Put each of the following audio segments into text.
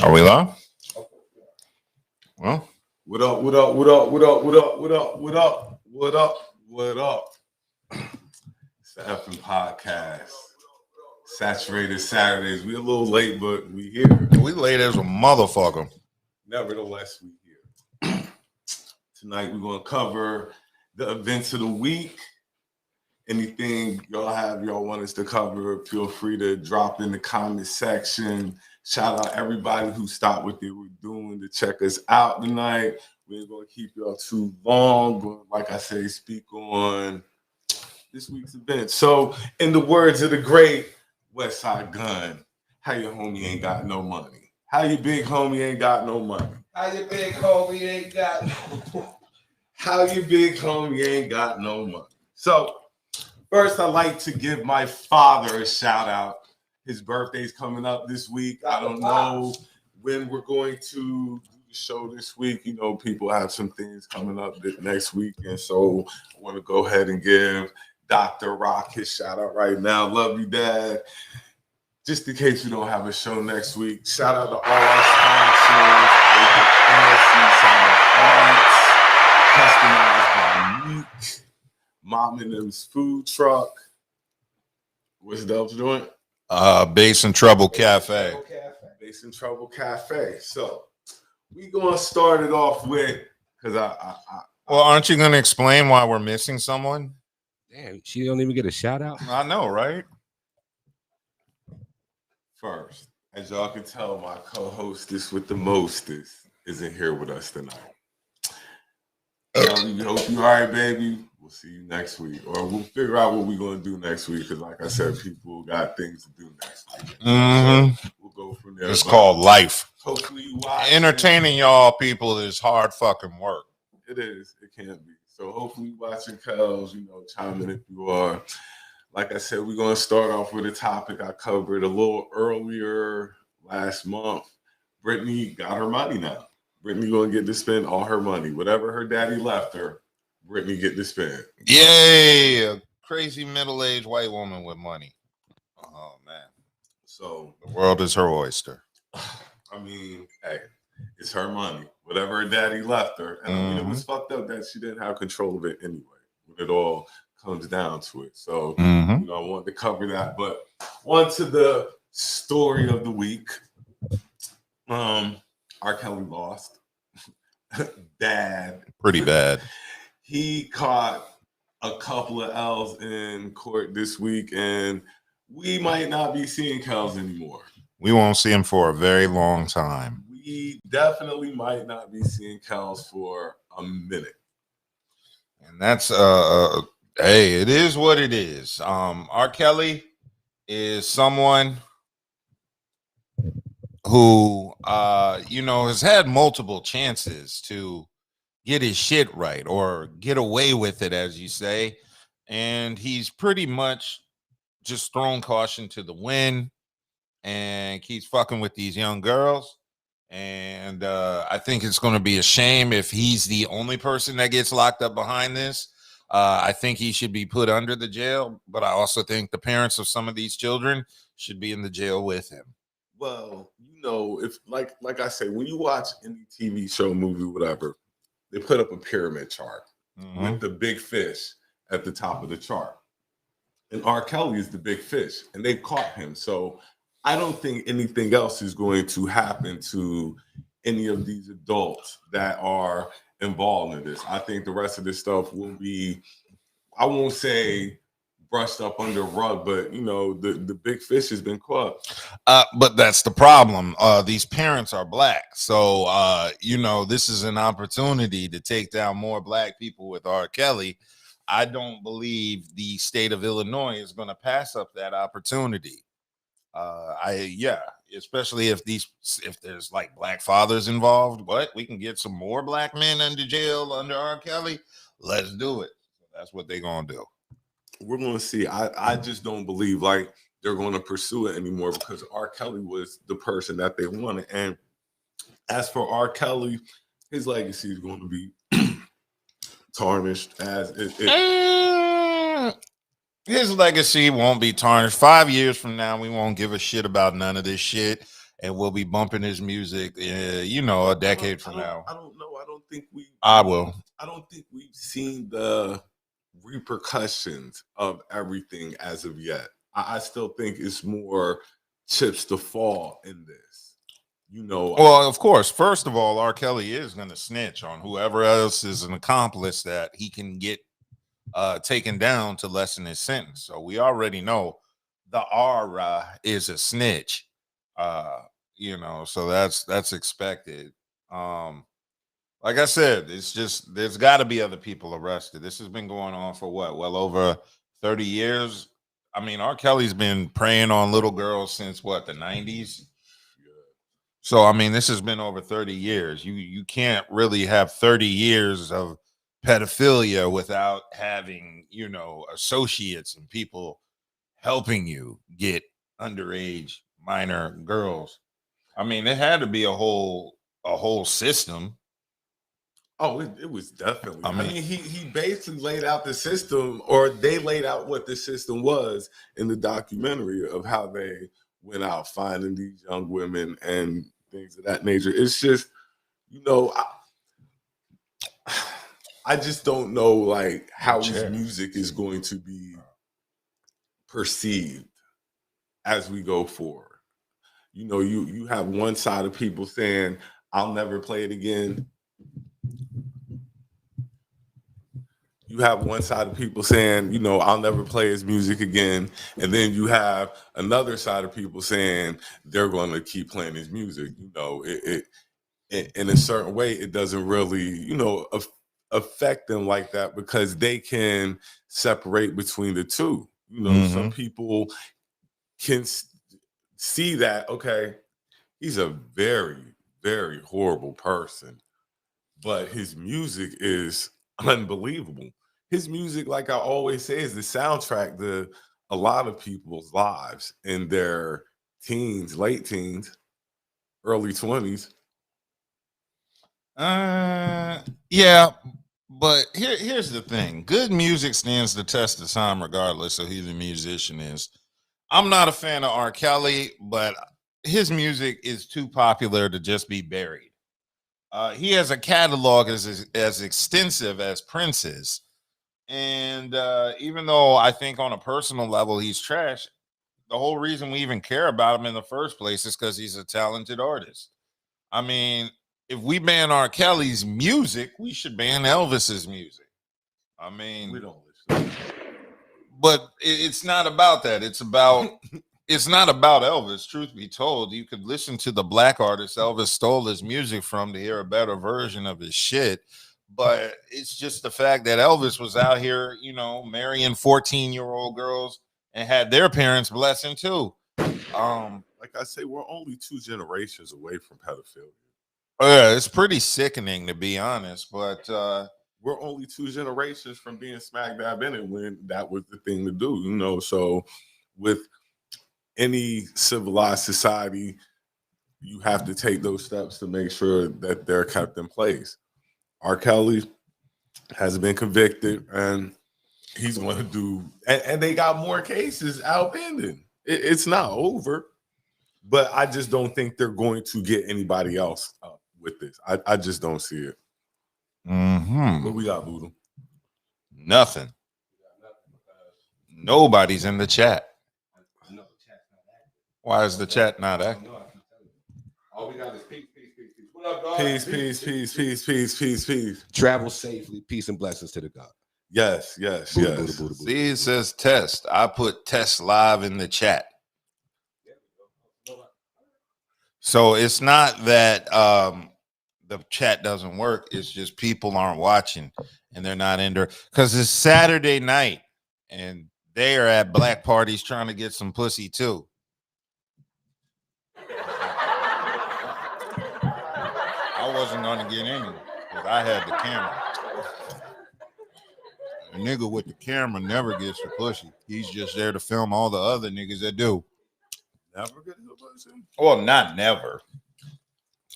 Are we live? Well, What up, what up, what up, what up, what up, what up, what up, what up, what up? It's the effing podcast. Saturated Saturdays. We a little late, but we here. we late as a motherfucker. Nevertheless, we here. Tonight we're gonna cover the events of the week. Anything y'all want us to cover, feel free to drop in the comment section. Shout out everybody who stopped what they were doing to check us out tonight. We ain't gonna keep y'all too long, but like I say, speak on this week's event. So, in the words of the great West Side Gun, how your homie ain't got no money? How your big homie ain't got no money? How your big homie ain't got How your big homie ain't got no money? So, first, I'd like to give my father a shout out. His birthday's coming up this week. I don't know when we're going to do the show this week. You know, people have some things coming up next week. And so I want to go ahead and give Dr. Rock his shout out right now. Love you, Dad. Just in case we don't have a show next week, shout out to all our sponsors. Customized by Meek, Mom and Them's Food Truck. What's Dubs doing? Bass and Trouble Cafe. Bass and Trouble Cafe. So we gonna start it off with because Well, aren't you going to explain why we're missing someone? Damn, she don't even get a shout out. I know, right? first, as y'all can tell, my co-hostess with the mostest isn't here with us tonight. We hope you all right, baby. We'll see you next week, or we'll figure out what we're gonna do next week. Because, like I said, people got things to do next week. So we'll go from there. It's called life. Hopefully, you watch. Entertaining y'all people is hard fucking work. It is. It can be. So hopefully, you watching Kels. Chime in if you are. Like I said, we're gonna start off with a topic I covered a little earlier last month. Brittany got her money now. Brittany gonna get to spend all her money. Whatever her daddy left her, Brittany get to spend. Yay! A crazy middle-aged white woman with money. Oh man. So the world is her oyster. I mean, hey, it's her money. Whatever her daddy left her. And I mean, it was fucked up that she didn't have control of it anyway, when it all comes down to it. So I wanted to cover that. But on to the story of the week. R. Kelly lost. Bad. Pretty bad. He caught a couple of L's in court this week, and we might not be seeing Kels anymore. We won't see him for a very long time. We definitely might not be seeing Kels for a minute. And that's hey, it is what it is. R. Kelly is someone who has had multiple chances to get his shit right or get away with it, as you say, and he's pretty much just thrown caution to the wind and keeps fucking with these young girls. And I think it's going to be a shame if he's the only person that gets locked up behind this. I think he should be put under the jail, but I also think the parents of some of these children should be in the jail with him. Well, if like I say, when you watch any TV show, movie, whatever, they put up a pyramid chart with the big fish at the top of the chart. And R. Kelly is the big fish, and they caught him. So I don't think anything else is going to happen to any of these adults that are involved in this. I think the rest of this stuff will be, I won't say brushed up under the rug, but the big fish has been caught. But that's the problem. These parents are black, so this is an opportunity to take down more black people with R. Kelly. I don't believe the state of Illinois is going to pass up that opportunity. Especially if there's like black fathers involved. What, we can get some more black men under jail under R. Kelly? Let's do it. That's what they're gonna do. We're gonna see. I just don't believe like they're going to pursue it anymore because R. Kelly was the person that they wanted. And as for R. Kelly, his legacy is going to be tarnished. His legacy won't be tarnished. 5 years from now, we won't give a shit about none of this shit. and we'll be bumping his music, a decade from now. I don't know. I don't think I will. I don't think we've seen the repercussions of everything as of yet. I still think it's more chips to fall in this. Well, of course, first of all, R. Kelly is going to snitch on whoever else is an accomplice that he can get taken down to lessen his sentence. So we already know the R is a snitch. So that's expected. Like I said, it's just there's got to be other people arrested. This has been going on for what? Well over 30 years. I mean, R. Kelly's been preying on little girls since what, the 90s? So I mean, this has been over 30 years. You can't really have 30 years of pedophilia without having, associates and people helping you get underage minor girls. I mean, it had to be a whole system. Oh, it was definitely. I mean, he basically laid out the system, or they laid out what the system was in the documentary of how they went out finding these young women and things of that nature. It's just, I just don't know like how his music is going to be perceived as we go forward. You have one side of people saying, "I'll never play it again." You have one side of people saying, "I'll never play his music again." And then you have another side of people saying they're going to keep playing his music. It in a certain way, it doesn't really, affect them like that because they can separate between the two. Some people can see that, okay, he's a very, very horrible person, but his music is unbelievable. His music, like I always say, is the soundtrack to a lot of people's lives in their teens, late teens, early 20s. Yeah, but here's the thing. Good music stands the test of time regardless of who the musician is. I'm not a fan of R. Kelly, but his music is too popular to just be buried. He has a catalog as extensive as Prince's. And even though I think on a personal level he's trash, the whole reason we even care about him in the first place is because he's a talented artist. I mean, if we ban R. Kelly's music, we should ban Elvis's music. I mean, we don't listen. But it's not about that. It's not about Elvis. Truth be told, you could listen to the black artist Elvis stole his music from to hear a better version of his shit. But it's just the fact that Elvis was out here, marrying 14-year-old girls and had their parents blessing too. Like I say, we're only 2 generations away from pedophilia. Yeah, it's pretty sickening to be honest, but we're only 2 generations from being smack dab in it when that was the thing to do, So with any civilized society, you have to take those steps to make sure that they're kept in place. R. Kelly has been convicted, and he's going to do, and they got more cases out pending. It's not over, but I just don't think they're going to get anybody else up with this. I just don't see it. What we got, Voodoo? Nothing. Nobody's in the chat. Why is the chat not active? All we got is peace. What up, dog? Peace. Travel safely. Peace and blessings to the God. Yes. See, it says test. I put test live in the chat. So it's not that the chat doesn't work. It's just people aren't watching and they're not in there because it's Saturday night and they are at black parties trying to get some pussy too. I wasn't going to get any because I had the camera. A nigga with the camera never gets the pussy. He's just there to film all the other niggas that do. Never get the pussy? Well, not never.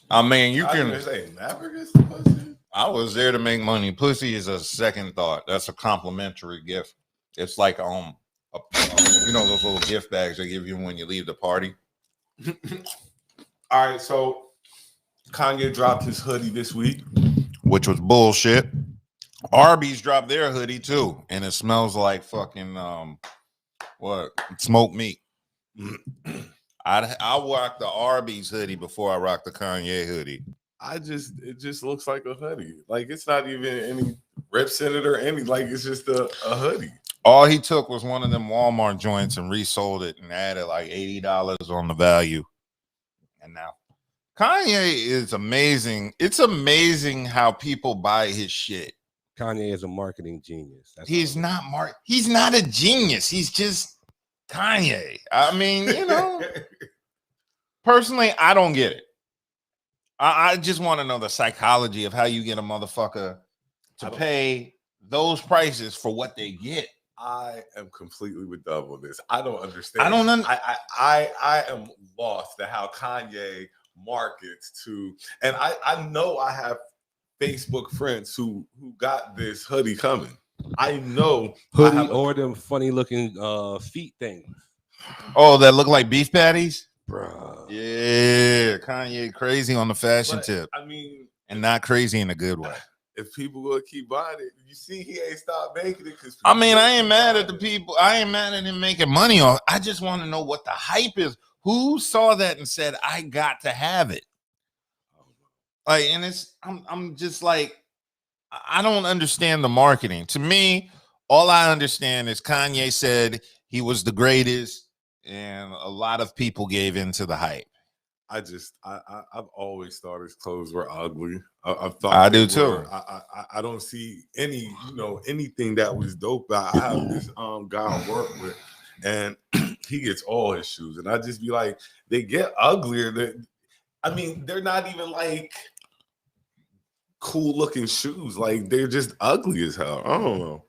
I mean, you can say never gets the pussy. I was there to make money. Pussy is a second thought. That's a complimentary gift. It's like those little gift bags they give you when you leave the party. All right, so Kanye dropped his hoodie this week, which was bullshit. Arby's dropped their hoodie too, and it smells like fucking what smoked meat. I rock the Arby's hoodie before I rock the Kanye hoodie. It just looks like a hoodie. Like it's not even any rips in it or any. Like it's just a hoodie. All he took was one of them Walmart joints and resold it and added like $80 on the value. And now Kanye is amazing. It's amazing how people buy his shit. Kanye is a marketing genius. He's not a genius. He's just Kanye. I mean, you know, personally, I don't get it. I just want to know the psychology of how you get a motherfucker to pay those prices for what they get. I am completely with Dub on this. I don't understand. I am lost at how Kanye markets to, and I know I have Facebook friends who got this hoodie coming. I know hoodie or them funny looking feet things. Oh, that look like beef patties, bro. Yeah, Kanye crazy on the fashion tip. I mean, and not crazy in a good way. If people gonna keep buying it, you see, he ain't stopped making it. Because I mean, I ain't mad at the people. I ain't mad at him making money on. I just want to know what the hype is. Who saw that and said, "I got to have it"? Like, and it's I'm just like, I don't understand the marketing. To me, all I understand is Kanye said he was the greatest, and a lot of people gave into the hype. I've always thought his clothes were ugly. I've thought I do too. I don't see anything that was dope. I have this guy I work with, and he gets all his shoes, and I just be like, they get uglier. I mean, they're not even like cool looking shoes. Like they're just ugly as hell. I don't know.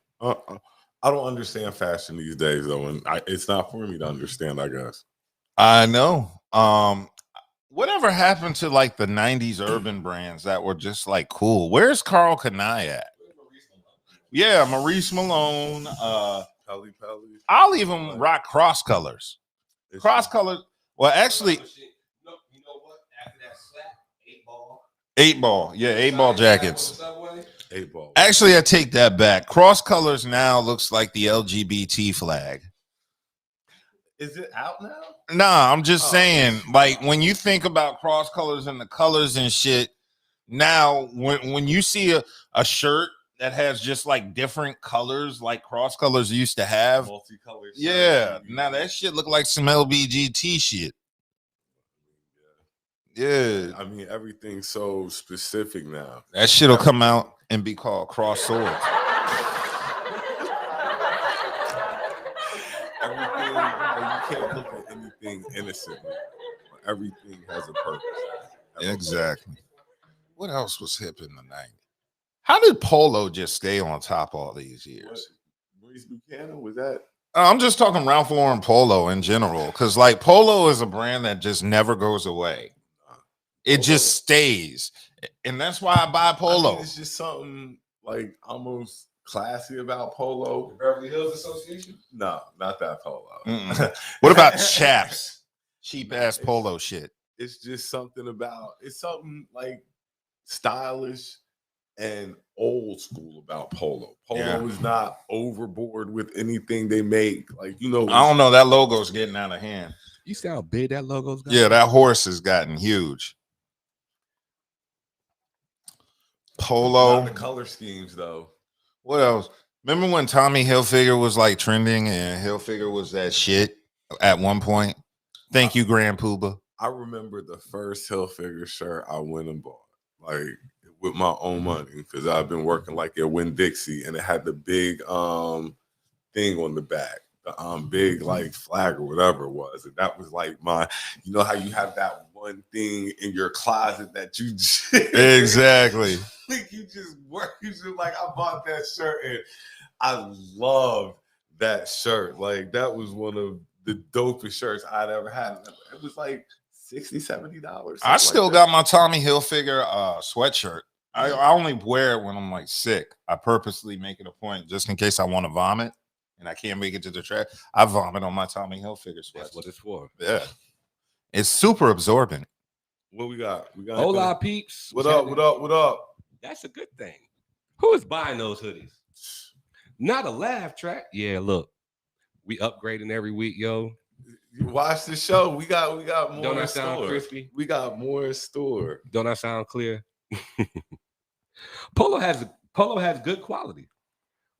I don't understand fashion these days though, and it's not for me to understand, I guess. I know. Whatever happened to like the 90s urban brands that were just like cool? Where's Carl Kanai at? Yeah, Maurice Malone. Pelly. I'll even rock cross colors. Cross colors. Well, actually, You know what? After that slap, 8-ball. 8-ball. Yeah, 8-ball jackets. 8-ball. Actually, I take that back. Cross colors now looks like the LGBT flag. Is it out now? Nah, I'm just saying, like when you think about cross colors and the colors and shit, now when you see a shirt that has just like different colors like cross colors used to have, multicolored. Yeah, now that shit look like some LBGT shit. Yeah. I mean, everything's so specific now. That shit'll come out and be called cross swords. Everything, you can't look at anything innocently. Everything has a purpose. Exactly. What else was hip in the 90s? How did Polo just stay on top all these years? Maurice Buchanan, was that? I'm just talking Ralph Lauren Polo in general, because like Polo is a brand that just never goes away. It just stays, and that's why I buy Polo. I mean, it's just something like almost classy about Polo. The Beverly Hills Association? No, not that Polo. What about Chaps? Cheap ass Polo shit. It's just something about it's something like stylish and old school about Polo. Polo is not overboard with anything they make. Like, you know, I don't know. That logo's getting out of hand. You see how big that logo's gotten? Yeah, that horse has gotten huge. Polo. Not the color schemes though. What else? Remember when Tommy Hilfiger was like trending and Hilfiger was that shit at one point? Thank you, Grand Poobah. I remember the first Hilfiger shirt I went and bought, like with my own money, because I've been working like at Winn-Dixie, and it had the big thing on the back, the big like flag or whatever it was, and that was like my, you know how you have that one thing in your closet that you just exactly. Like you just work. You just like I bought that shirt and I loved that shirt. Like that was one of the dopest shirts I'd ever had. It was like $60-$70. I still got my Tommy Hilfiger sweatshirt. I only wear it when I'm like sick. I purposely make it a point just in case I want to vomit and I can't make it to the track. I vomit on my Tommy Hilfiger sweatshirt. That's what it's for. Yeah, it's super absorbent. What we got? We got Hola, peeps. What up? What up? What up? That's a good thing. Who is buying those hoodies? Not a laugh track. Yeah, look, we upgrading every week, yo. You watch the show. We got more Don't in that sound store. crispy? We got more in store. Don't that sound clear? Polo has good quality.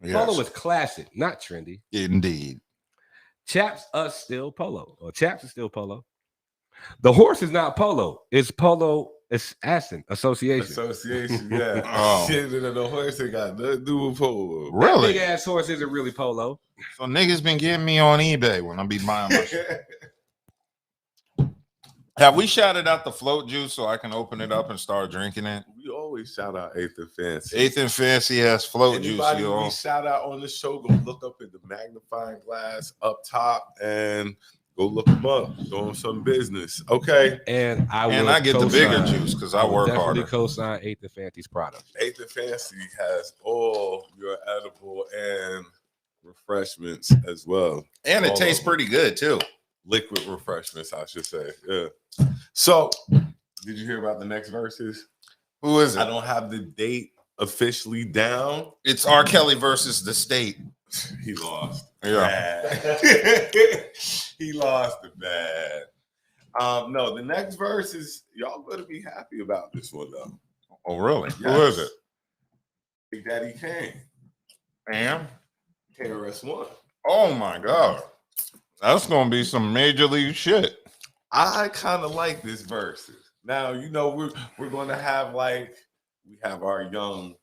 Polo is classic, not trendy. Indeed. Chaps is still Polo. The horse is not Polo. It's Polo Assassin Association. Association, yeah. Oh. Shit, the horse ain't got nothing to do with polo. That Really? big ass horse isn't really Polo. So niggas been getting me on eBay when I be buying my shit. Have we shouted out the float juice so I can open it up and start drinking it? We always shout out Eighth and Fancy. Eighth and Fancy ass float Anybody juice, we yo. shout out on the show, go look up in the magnifying glass up top and go look them up. Doing some business. Okay. And I get the bigger juice because I work definitely harder. co-sign Eighth and Fancy's product. Eighth and Fancy has all your edible and refreshments as well. And it All tastes of them. pretty good too. Liquid refreshments, I should say. Yeah. So, did you hear about the next verses? Who is I it? don't have the date officially down. It's R. Kelly versus the state. He lost. Yeah. Bad. He lost it bad. No, the next verse is y'all better be happy about this one though. Oh, really? Yes. Who is it? Big Daddy Kane, Am? KRS-One. Oh my God. That's gonna be some major league shit. I kind of like this verses. Now you know we're going to have we have our young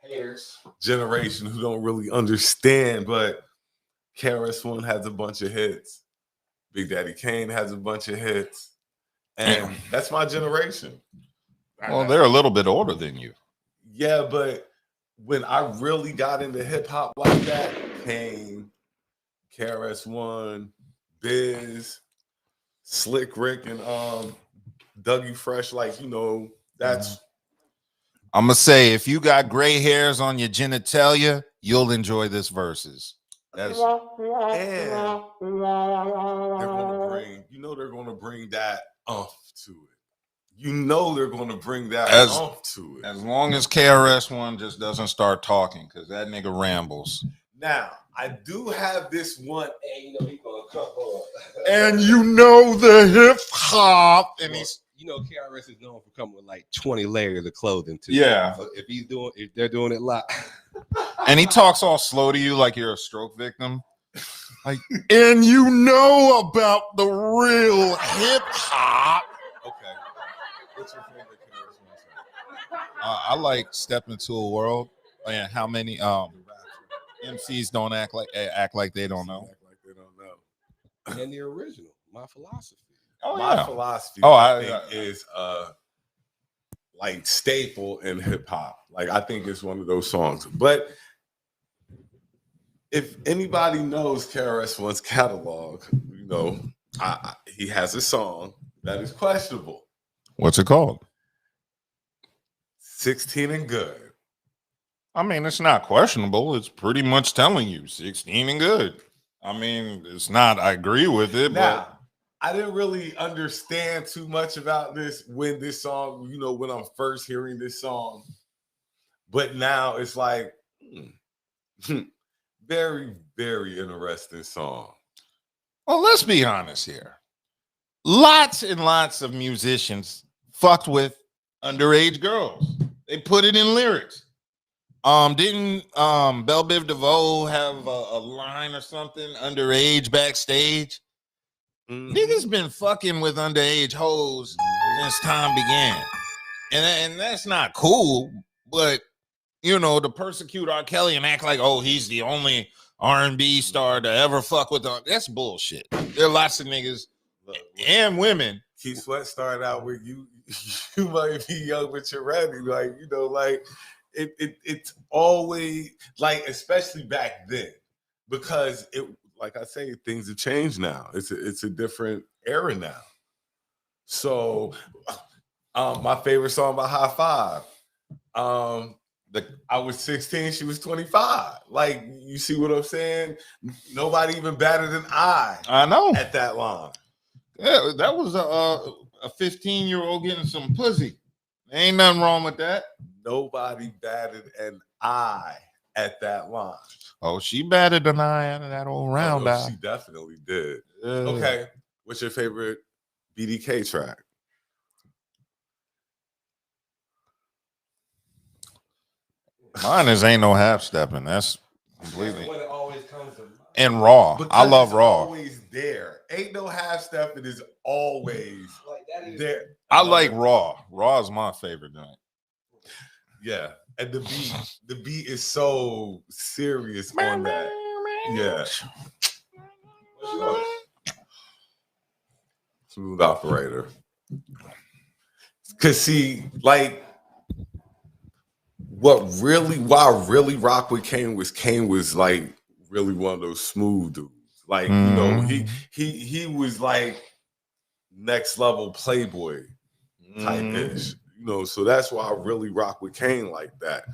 haters generation who don't really understand, but KRS-One has a bunch of hits. Big Daddy Kane has a bunch of hits, and that's my generation. Well, they're a little bit older than you. Yeah, but when I really got into hip hop like that, Kane, KRS-One, Biz, Slick Rick, and Dougie Fresh, that's I'm gonna say if you got gray hairs on your genitalia, you'll enjoy this verses. That's and they're gonna bring that umph to it. They're gonna bring that umph to it. as long as KRS-One just doesn't start talking, because that nigga rambles. Now, I do have this one. And he's gonna come on. And the hip hop, and he's KRS is known for coming with like 20 layers of clothing too. yeah. So if they're doing it live. And he talks all slow to you like you're a stroke victim. Like, and about the real hip hop. Okay. What's your favorite KRS-One song? I like Step Into a World. And how many MCs don't act like they don't know. Act like they don't know. And the original, My Philosophy. Oh My yeah. philosophy I think is staple in hip hop. I think it's one of those songs. But if anybody knows KRS-One's catalog, he has a song that is questionable. What's it called? 16 and Good. I mean, it's not questionable. It's pretty much telling you 16 and good. I mean, it's not, I agree with it, Now, I didn't really understand too much about this when this song, when I'm first hearing this song. But now it's very, very interesting song. well, let's be honest here. Lots and lots of musicians fucked with underage girls. They put it in lyrics. Didn't Belle Biv DeVoe have a line or something underage backstage? Niggas been fucking with underage hoes since time began, and that's not cool. But to persecute R. Kelly and act like he's the only R&B star to ever fuck with that's bullshit. There are lots of niggas and women. Keith Sweat started out with you. You might be young, but you're ready. It's always especially back then, because like I say, things have changed now. It's a different era now. So, my favorite song by High Five. I was 16, she was 25. You see what I'm saying? Nobody even batted an eye. I know at that line. Yeah, that was a 15-year-old getting some pussy. Ain't nothing wrong with that. Nobody batted an eye at that line. Oh, she batted an eye out of that old round eye. She definitely did. Yeah. Okay. What's your favorite BDK track? Mine is Ain't No Half Stepping. That's That's completely. what it always comes to mind. And Raw. Because I love it's Raw. always there. Ain't no half step. It is always Like that is there. I like Raw. Raw is my favorite joint. Yeah. And the beat is so serious on that. Yeah. What's yours? Smooth operator. Cause see, like why I really rock with Kane was like really one of those smooth dudes. Like, you know, he was like next level playboy type ish. You know, so that's why I really rock with Kane like that.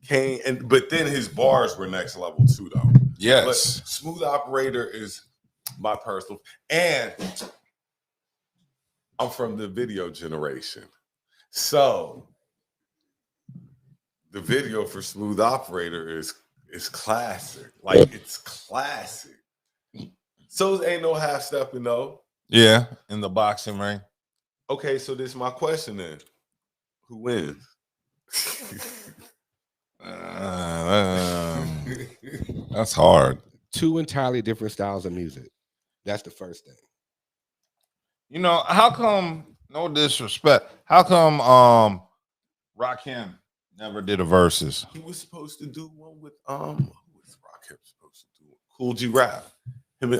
Kane, but then his bars were next level too, though. Yes. But Smooth Operator is my personal, and I'm from the video generation. So the video for Smooth Operator is classic. Like, it's classic. So ain't no half stepping though. Yeah, in the boxing ring. Okay, so this is my question then. Who wins? That's hard. Two entirely different styles of music. That's the first thing. You know, how come, no disrespect, how come Rakim never did a verses? He was supposed to do one with who was Rakim supposed to do? Cool G Rap.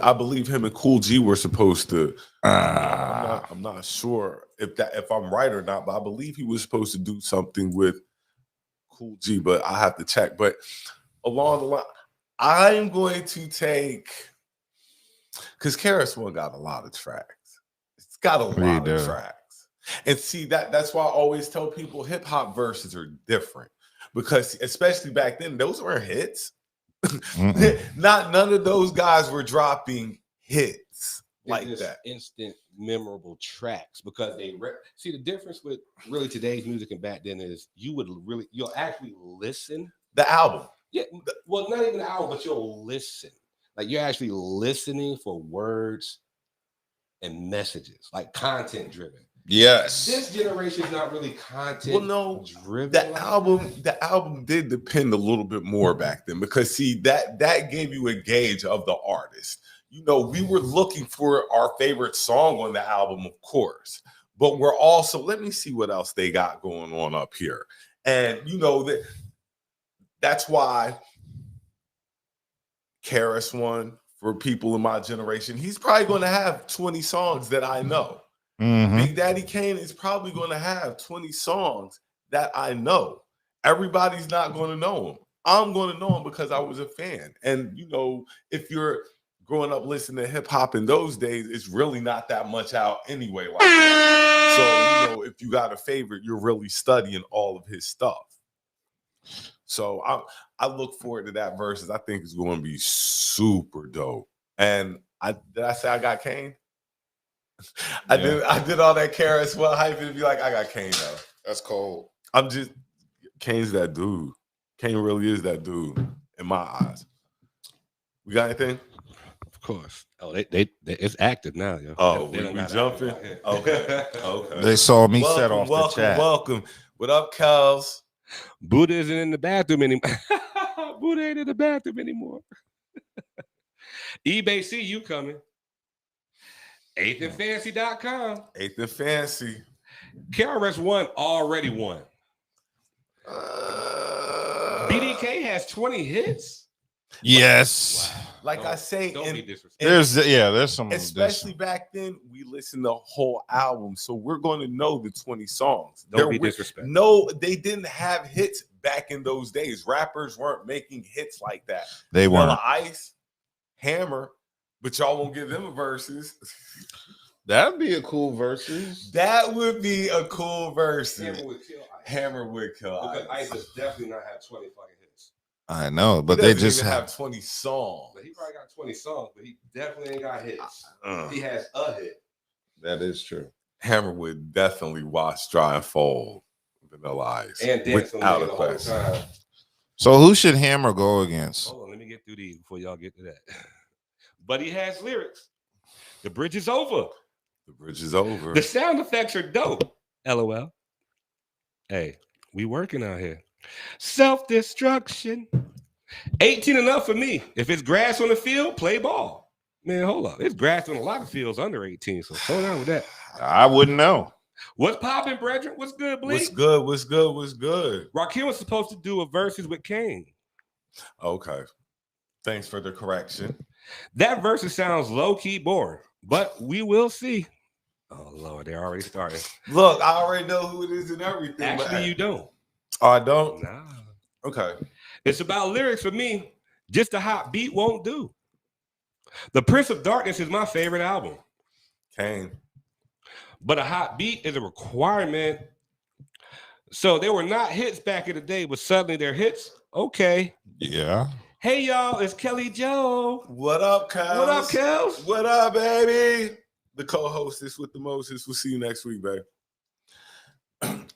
I believe him and Cool G were supposed to. I'm not sure if I'm right or not, but I believe he was supposed to do something with Cool G, but I have to check. But along the line, I'm going to take, because KRS-One got a lot of tracks. It's got a lot of tracks. And see, that's why I always tell people hip hop verses are different, because especially back then, those weren't hits. None of those guys were dropping hits like that. Instant memorable tracks, because they see the difference with really today's music and back then is you'll actually listen the album. Yeah, well, not even the album, but you'll listen. Like, you're actually listening for words and messages, like content driven. Yes. This generation is not really content driven. The album did depend a little bit more back then, because see, that gave you a gauge of the artist. You know, we were looking for our favorite song on the album, of course, but we're also, let me see what else they got going on up here. And you know, that's why KRS-One, for people in my generation, he's probably going to have 20 songs that I know. Big Daddy Kane is probably going to have 20 songs that I know. Everybody's not going to know him. I'm going to know him because I was a fan. And, you know, if you're growing up listening to hip hop in those days, it's really not that much out anyway. Like that. So, you know, if you got a favorite, you're really studying all of his stuff. So I look forward to that versus. I think it's going to be super dope. And did I say I got Kane? I did all that KRS-One hype and be like, I got Kane though. That's cold. Kane's that dude. Kane really is that dude in my eyes. We got anything? Of course. Oh, they it's active now, yo. Oh, we jumping? Okay. They saw me set off the chat. Welcome. What up, Kels? Buddha isn't in the bathroom anymore. Buddha ain't in the bathroom anymore. eBay see you coming. 8thandfancy.com. 8th and Fancy. KRS-One already won. BDK has 20 hits. Yes. Wow. Like I say, don't be disrespectful. There's some, especially back then, we listened to the whole album, so we're going to know the 20 songs. Don't be disrespectful. No, they didn't have hits back in those days. Rappers weren't making hits like that. They weren't. Ice, Hammer, but y'all won't give them a verses. That'd be a cool verses. That would be a cool verses. Hammer would kill Ice. Because Ice does definitely not have 20 fucking hits. I know, but they just have 20 songs. But he probably got 20 songs, but he definitely ain't got hits. He has a hit. That is true. Hammer would definitely wash, dry, and fold Vanilla Ice And dance on without the a whole question. time. So who should Hammer go against? Hold on, let me get through these before y'all get to that. But he has lyrics. The bridge is over. The bridge is over. The sound effects are dope. LOL. Hey, we working out here. Self-destruction. 18 and up for me. If it's grass on the field, play ball. Man, hold up. It's grass on a lot of fields under 18, so slow down with that. I wouldn't know. What's popping, brethren? What's good, Bleak? What's good? What's good? What's good? Rakim was supposed to do a verses with Kane. Okay. Thanks for the correction. That versus sounds low-key boring, but we will see. Oh, Lord, they're already starting. Look, I already know who it is and everything. Actually, you don't. Oh, I don't? Nah. Okay. It's about lyrics for me. Just a hot beat won't do. The Prince of Darkness is my favorite album. Kane. But a hot beat is a requirement. So they were not hits back in the day, but suddenly they're hits. Okay. Yeah. Hey, y'all, it's Kelly Joe. What up, Kels? What up, Kels? What up, baby? The co-hostess with the Moses. We'll see you next week, babe.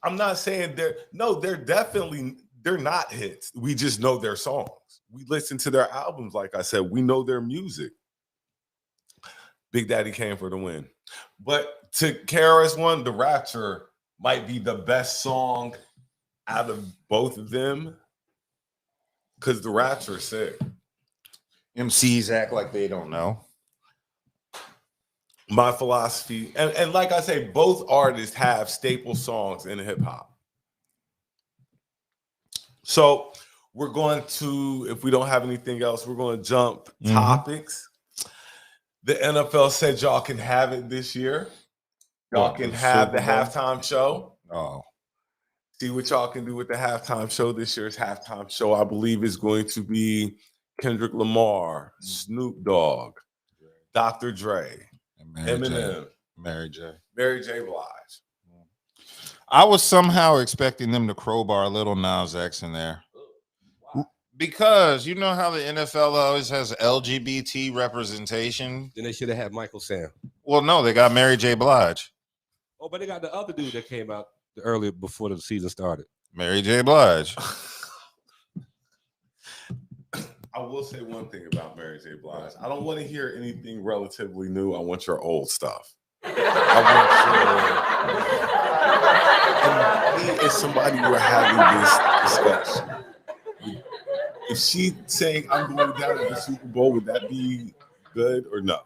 I'm not saying they're not hits. We just know their songs. We listen to their albums, like I said. We know their music. Big Daddy came for the win. But to KRS-One, The Rapture might be the best song out of both of them because The Rapture is sick. MCs act like they don't know. My philosophy, and like I say, both artists have staple songs in hip hop. So we're going to, if we don't have anything else, we're going to jump topics. The NFL said y'all can have it this year. Y'all can have the halftime show. Oh. See what y'all can do with the halftime show. This year's halftime show, I believe, is going to be Kendrick Lamar, Snoop Dogg, Dr. Dre, Eminem, Mary J. Blige. I was somehow expecting them to crowbar Little Nas X in there. Because you know how the NFL always has LGBT representation? Then they should have had Michael Sam. Well, no, they got Mary J. Blige. Oh, but they got the other dude that came out earlier before the season started. Mary J. Blige. I will say one thing about Mary J. Blige. I don't want to hear anything relatively new. I want your old stuff. And me and somebody were having this discussion. If she saying I'm going down to the Super Bowl, would that be good or no?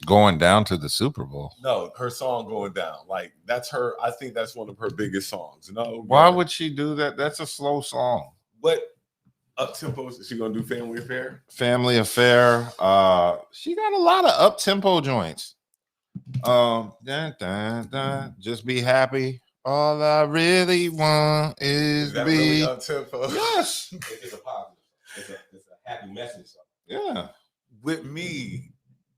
Going down to the Super Bowl. No, her song Going Down. Like that's her. I think that's one of her biggest songs. No. Why would she do that? That's a slow song. What up tempo is she gonna do? Family Affair? Family Affair. She got a lot of up tempo joints. Dun, dun, dun, just be happy. All I really want is to be really up tempo. Yes. It's a positive. It's a happy message. Yeah. With me,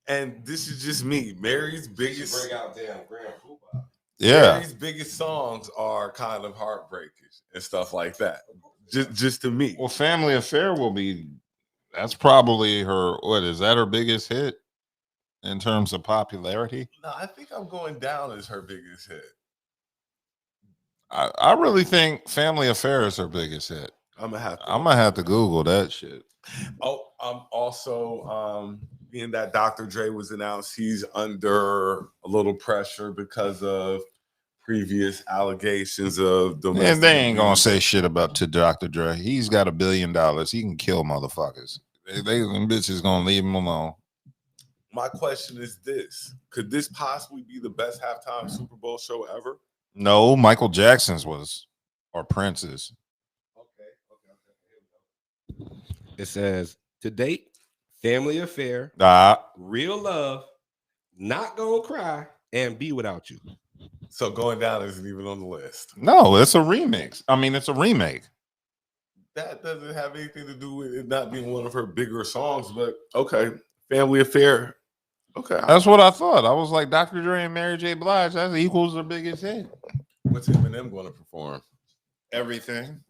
and this is just me. Mary's biggest. Bring out damn Graham Cooper. Yeah. Mary's biggest songs are kind of heartbreakers and stuff like that. Just to me. Well, Family Affair will be. That's probably her. What is that? Her biggest hit in terms of popularity? No, I think I'm Going Down is her biggest hit. I really think Family Affair is her biggest hit. I'm gonna have to Google that shit. Oh, also being that Dr. Dre was announced, he's under a little pressure because of previous allegations of domestic. And they ain't gonna say shit about to Dr. Dre. He's got $1 billion. He can kill motherfuckers. They them bitches gonna leave him alone. My question is this: could this possibly be the best halftime Super Bowl show ever? No, Michael Jackson's was, or Prince's. It says, to date, Family Affair, Real Love, Not Gonna Cry, and Be Without You. So Going Down isn't even on the list. No, it's a remix. I mean, it's a remake. That doesn't have anything to do with it not being one of her bigger songs, but okay. Family Affair. Okay. That's what I thought. I was like, Dr. Dre and Mary J. Blige, that equals the biggest hit. What's Eminem going to perform? Everything.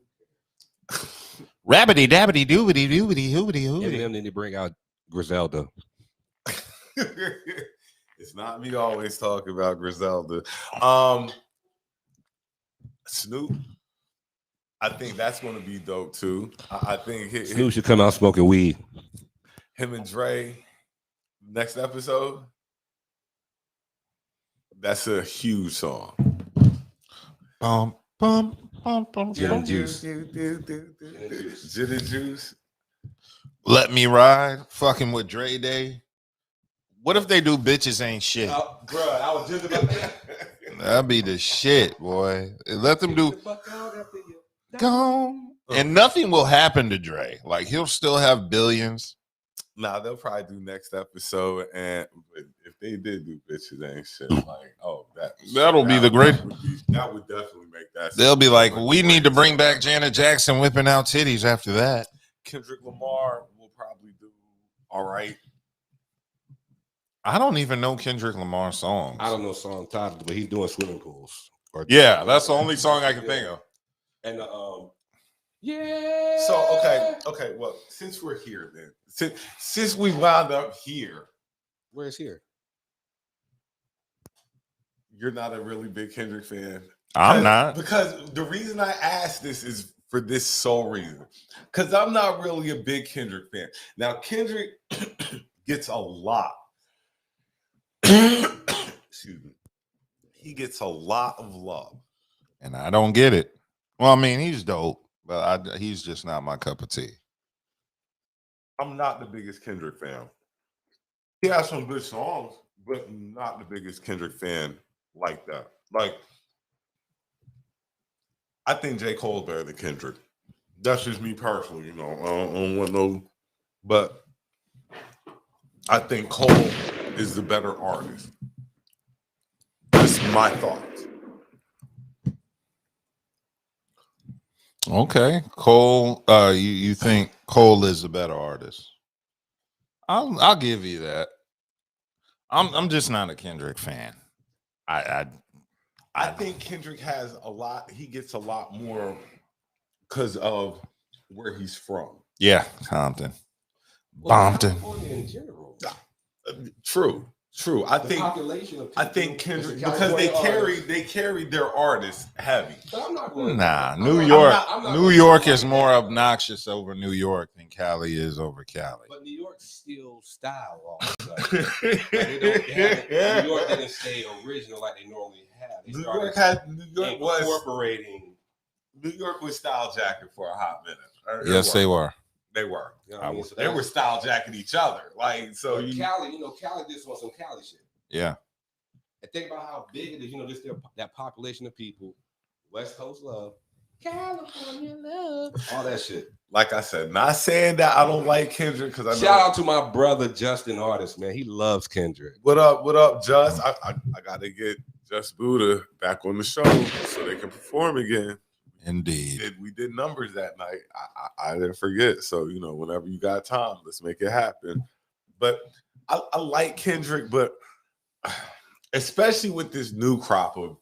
Rabbity dabbity doobity doobity hoobity hoobity. Eminem need to bring out Griselda. It's not me always talking about Griselda. Snoop, I think that's going to be dope too. I think Snoop should come out smoking weed. him and Dre next episode. That's a huge song. Bum, bum, bum, bum, Gin bum. and juice. Gin and juice. Let Me Ride, fucking with Dre Day. What if they do Bitches Ain't Shit? Bro, I was just about to. That'd be the shit, boy. Let them do Gone. And nothing will happen to Dre. Like, he'll still have billions. Nah, they'll probably do next episode, and if they did do Bitches Ain't Shit, like, That'll be the great. That would definitely make that. They'll be like, we need to bring back Janet Jackson whipping out titties after that. Kendrick Lamar will probably do all right. I don't even know Kendrick Lamar songs. I don't know song titles, but he's doing swimming pools. Yeah, that's the only song I can think of. And yeah. So okay. Well, since we're here, then since we wound up here, Where's here? you're not a really big Kendrick fan. I'm not. Because the reason I asked this is for this sole reason. Because I'm not really a big Kendrick fan. Now, Kendrick gets a lot. Excuse me. He gets a lot of love. And I don't get it. Well, I mean, he's dope, but he's just not my cup of tea. I'm not the biggest Kendrick fan. He has some good songs, but not the biggest Kendrick fan like that. Like, I think J. Cole's better than Kendrick. That's just me personally, I don't want no, but I think Cole is the better artist. That's my thoughts. Okay, Cole. You think Cole is a better artist? I'll give you that. I'm just not a Kendrick fan. I think Kendrick has a lot. He gets a lot more because of where he's from. Yeah, Compton, Bompton. In general. True. I The think population of Kendrick, because they carry their artists heavy. But I'm not going. Nah, I'm New not- York. I'm not New gonna York say is like more that. obnoxious over New York than Cali is over Cali. But New York still style all of a sudden. Like New York didn't stay original like they normally have. They started New York was incorporating. New York was style jacket for a hot minute. Yes, they were. They were. You know what I mean? So They were style jacking each other. Like, so But Cali, Cali just wants some Cali shit. Yeah. And think about how big it is. Just that population of people, West Coast love, California love, all that shit. like I said, not saying that I don't like Kendrick because I know. Shout out to my brother Justin Artist, man. He loves Kendrick. What up, Just? I gotta get Just Buddha back on the show so they can perform again. Indeed. We did numbers that night. I didn't forget. So, whenever you got time, let's make it happen. But I like Kendrick, but especially with this new crop of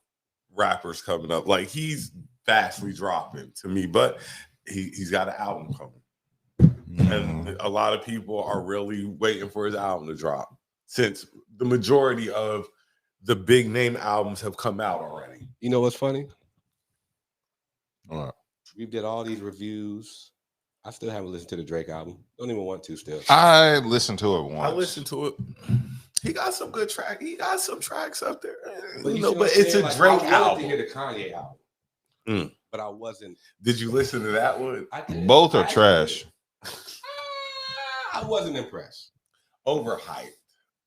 rappers coming up, like he's vastly dropping to me, but he's got an album coming. And a lot of people are really waiting for his album to drop since the majority of the big name albums have come out already. You know what's funny? What? We did all these reviews. I still haven't listened to the Drake album. Don't even want to still. I listened to it once. I listened to it. He got some good tracks. He got some tracks up there. But It's a Drake I album. to hear the Kanye album, but I wasn't. Did you listen to that one? I did. Both are trash. I wasn't impressed. Overhyped.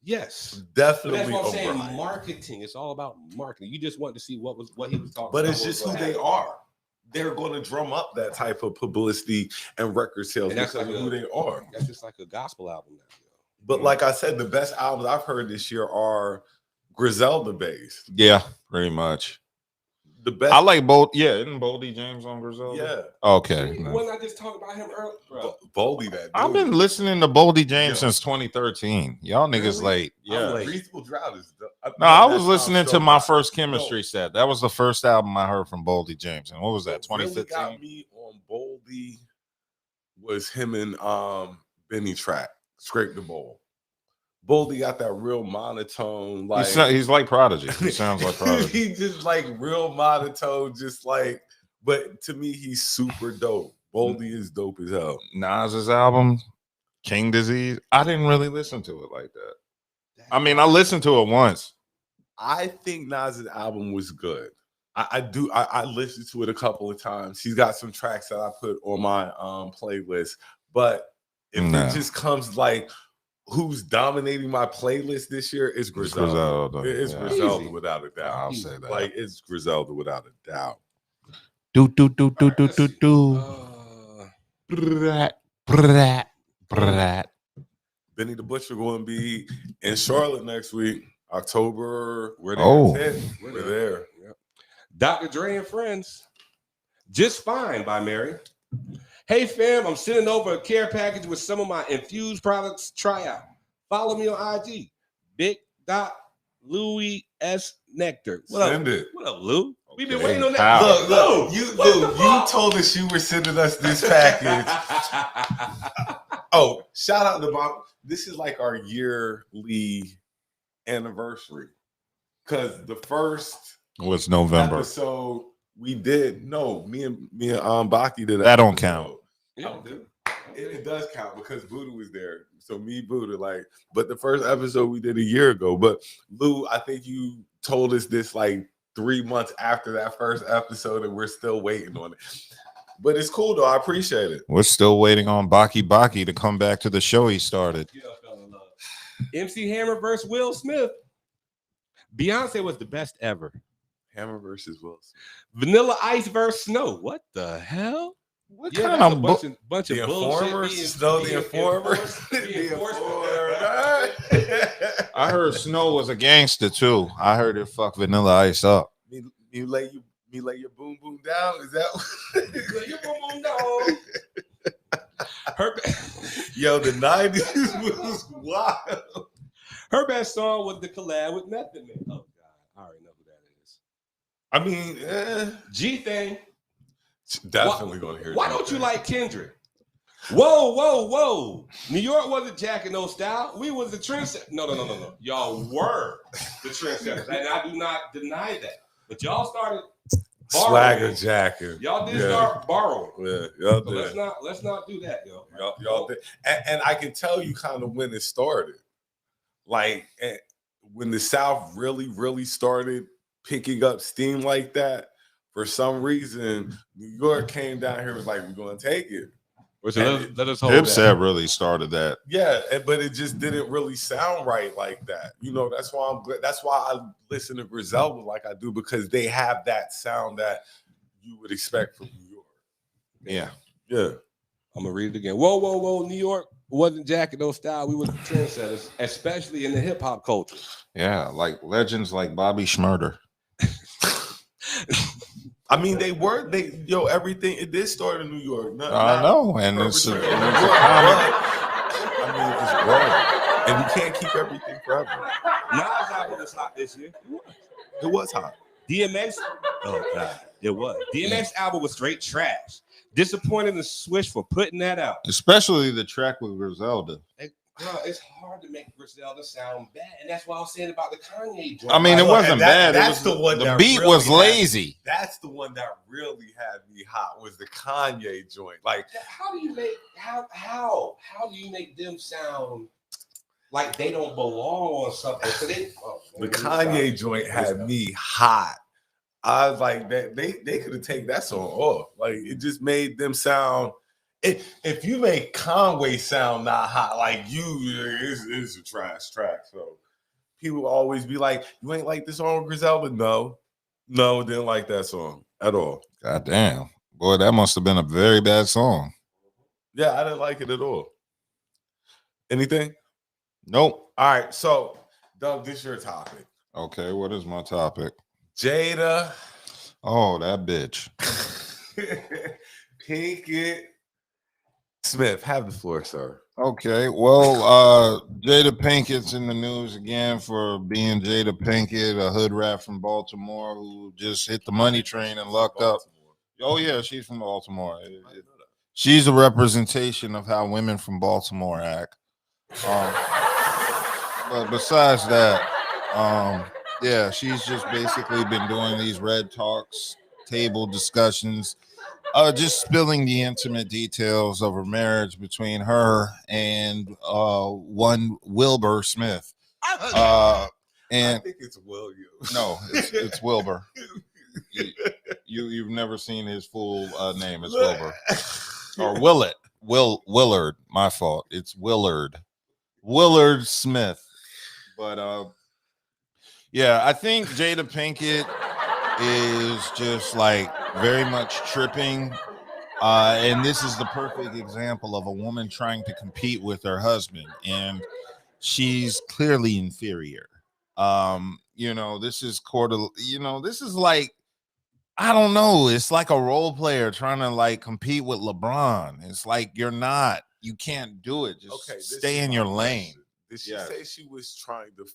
Yes. But Definitely that's what I'm saying. overhyped. Marketing. It's all about marketing. You just want to see what he was talking But about. it's just who they are. They're going to drum up that type of publicity and record sales And that's because like of who they are. That's just like a gospel album now. But like I said, the best albums I've heard this year are Griselda based. Yeah, pretty much. The best. I like both. Yeah, isn't Boldy James on Griselda? Yeah. Okay. Wasn't I just talking about him earlier? Bro. Boldy, that dude. I've been listening to Boldy James Yeah. since 2013. Y'all niggas Really? late. Yeah. late. Reasonable Drought is. No, I was listening to my first chemistry set. That was the first album I heard from Boldy James. And what was that? What really 2015. got me on Boldy was him and Benny Track, Scrape the Bowl. Boldy got that real monotone, like He's like Prodigy. He sounds like Prodigy. he just like real monotone, just like. But to me, he's super dope. Boldy is dope as hell. Nas's album, King Disease, I didn't really listen to it like that. I mean, I listened to it once. I think Nas's album was good. I listened to it a couple of times. He's got some tracks that I put on my playlist. But if it just comes like who's dominating my playlist this year, it's Griselda. It's Griselda Easy. without a doubt. I'll say that. Like it's Griselda without a doubt. Do. Benny the Butcher going to be in Charlotte next week, October. We're there. We're there. Yep. Dr. Dre and Friends. Just Fine by Mary. Hey fam, I'm sending over a care package with some of my infused products. Try out. Follow me on IG. Big Dot Louis S Nectar. Send it. What up, Lou? We've been Okay. waiting on that. Look, you told us you were sending us this package. Oh, shout out to Bob. This is like our yearly anniversary. Because the first was November. episode we did, me and Baki did That don't count. Yeah, dude. It does count because Buddha was there. So me, Buddha, but the first episode we did a year ago. But Lou, I think you told us this like 3 months after that first episode, and we're still waiting on it. But it's cool though. I appreciate it. We're still waiting on Baki to come back to the show he started. MC Hammer versus Will Smith. Beyonce was the best ever. Hammer versus Will Smith. Vanilla Ice versus Snow. What the hell? What Yeah, kind that's of a bunch The of bullshit. Informer? Snow the Informer? The I heard Snow was a gangster too. I heard it fuck Vanilla Ice up. You lay your boom boom down. Is that? Yo, the 90s was wild. Her best song was the collab with Method Man. Oh God, I already know who that is. I mean, G Thing. definitely gonna hear. Why don't you like Kendrick? Whoa. New York wasn't jacking no style. We was the trendsetter. No. Y'all were the trendsetters. And I do not deny that. But y'all started borrowing. Swagger jacking? Y'all did start borrowing. Yeah, y'all So did. let's not do that, yo. Y'all did. And I can tell you kind of when it started. Like when the South really started picking up steam like that, for some reason, New York came down here and was like, we're gonna take it. Let us hold Dipset really started that. Yeah, but it just didn't really sound right like that. That's why I'm glad. That's why I listen to Griselda like I do, because they have that sound that you would expect from New York. Yeah. I'm gonna read it again. Whoa. New York wasn't jacking no style. We was the trendsetters, especially in the hip hop culture. Yeah, like legends like Bobby Schmurder. I mean, everything. It did start in New York. I know, and it's a it's growing, and you can't keep everything forever. Nas album was hot this year. It was hot. DMX. Oh God, it was. DMX album was straight trash. Disappointed in Swish for putting that out. especially the track with Griselda. It's hard to make Griselda sound bad, and that's what I was saying about the Kanye joint. I mean, it wasn't bad. That's the one. The beat was lazy. That's the one that really had me hot. Was the Kanye joint? Like, how do you make them sound like they don't belong on something? So the Kanye joint had me hot. I was like, that they could have taken that song off. Like, it just made them sound. If you make Conway sound not hot like you, it's a trash track. So people always be like, you ain't like this song, Griselda? No, didn't like that song at all. God damn. Boy, that must have been a very bad song. Yeah, I didn't like it at all. Anything? Nope. All right, so Doug, this is your topic. Okay, what is my topic? Jada. Oh, that bitch. Pinkett Smith, have the floor, sir. Okay, well, Jada Pinkett's in the news again for being Jada Pinkett, a hood rat from Baltimore who just hit the money train and lucked up. Oh, yeah, she's from Baltimore. She's a representation of how women from Baltimore act. but besides that, yeah, she's just basically been doing these red talks, table discussions, just spilling the intimate details of her marriage between her and one Wilbur Smith. I And think it's William. no, it's Wilbur. You've never seen his full name. It's Look. Wilbur or Willard. My fault. It's Willard Smith. But yeah, I think Jada Pinkett is just like very much tripping. And this is the perfect example of a woman trying to compete with her husband, and she's clearly inferior. This is this is like, I don't know, it's like a role player trying to like compete with LeBron. It's like you can't do it. Just stay in your lane. Did she say she was trying to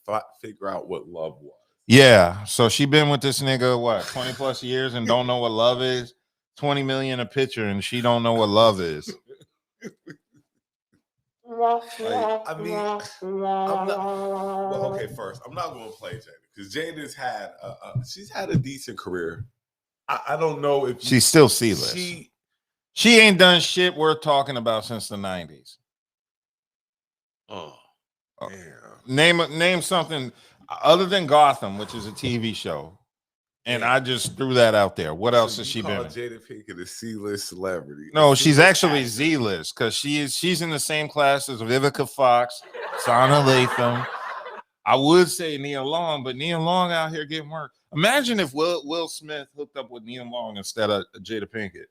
figure out what love was? Yeah. So she been with this nigga, what, 20 plus years and don't know what love is? 20 million a picture and she don't know what love is. Like, I mean, I'm not. Well, okay, first, I'm not going to play Jada because Jada's had she's had a decent career. I don't know if she's still C-list. She ain't done shit worth talking about since the 90s. Oh, damn. Name something other than Gotham, which is a TV show. And I just threw that out there. What else has she been in? Jada Pinkett a C-list celebrity. No, she's actually Z-list because she's in the same class as Vivica Fox, Sana Latham. I would say Nia Long, but Nia Long out here getting work. Imagine if Will Smith hooked up with Nia Long instead of Jada Pinkett.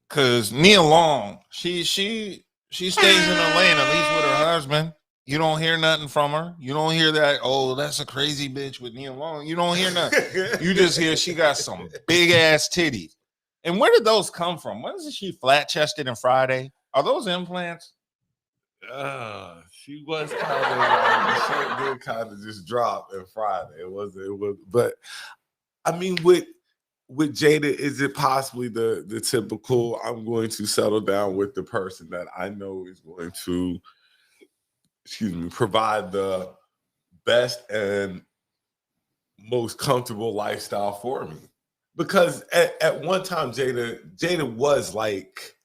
Because Nia Long, she stays in her lane, at least with her husband. You don't hear nothing from her. You don't hear that, oh, that's a crazy bitch with Nia Long. You don't hear nothing. You just hear she got some big ass titties. And where did those come from? When is she flat chested and Friday? Are those implants? She was kind of like, the shirt did kind of just drop and Friday. It was, but I mean, with Jada, is it possibly the typical? I'm going to settle down with the person that I know is going to, provide the best and most comfortable lifestyle for me. Because at one time, Jada was like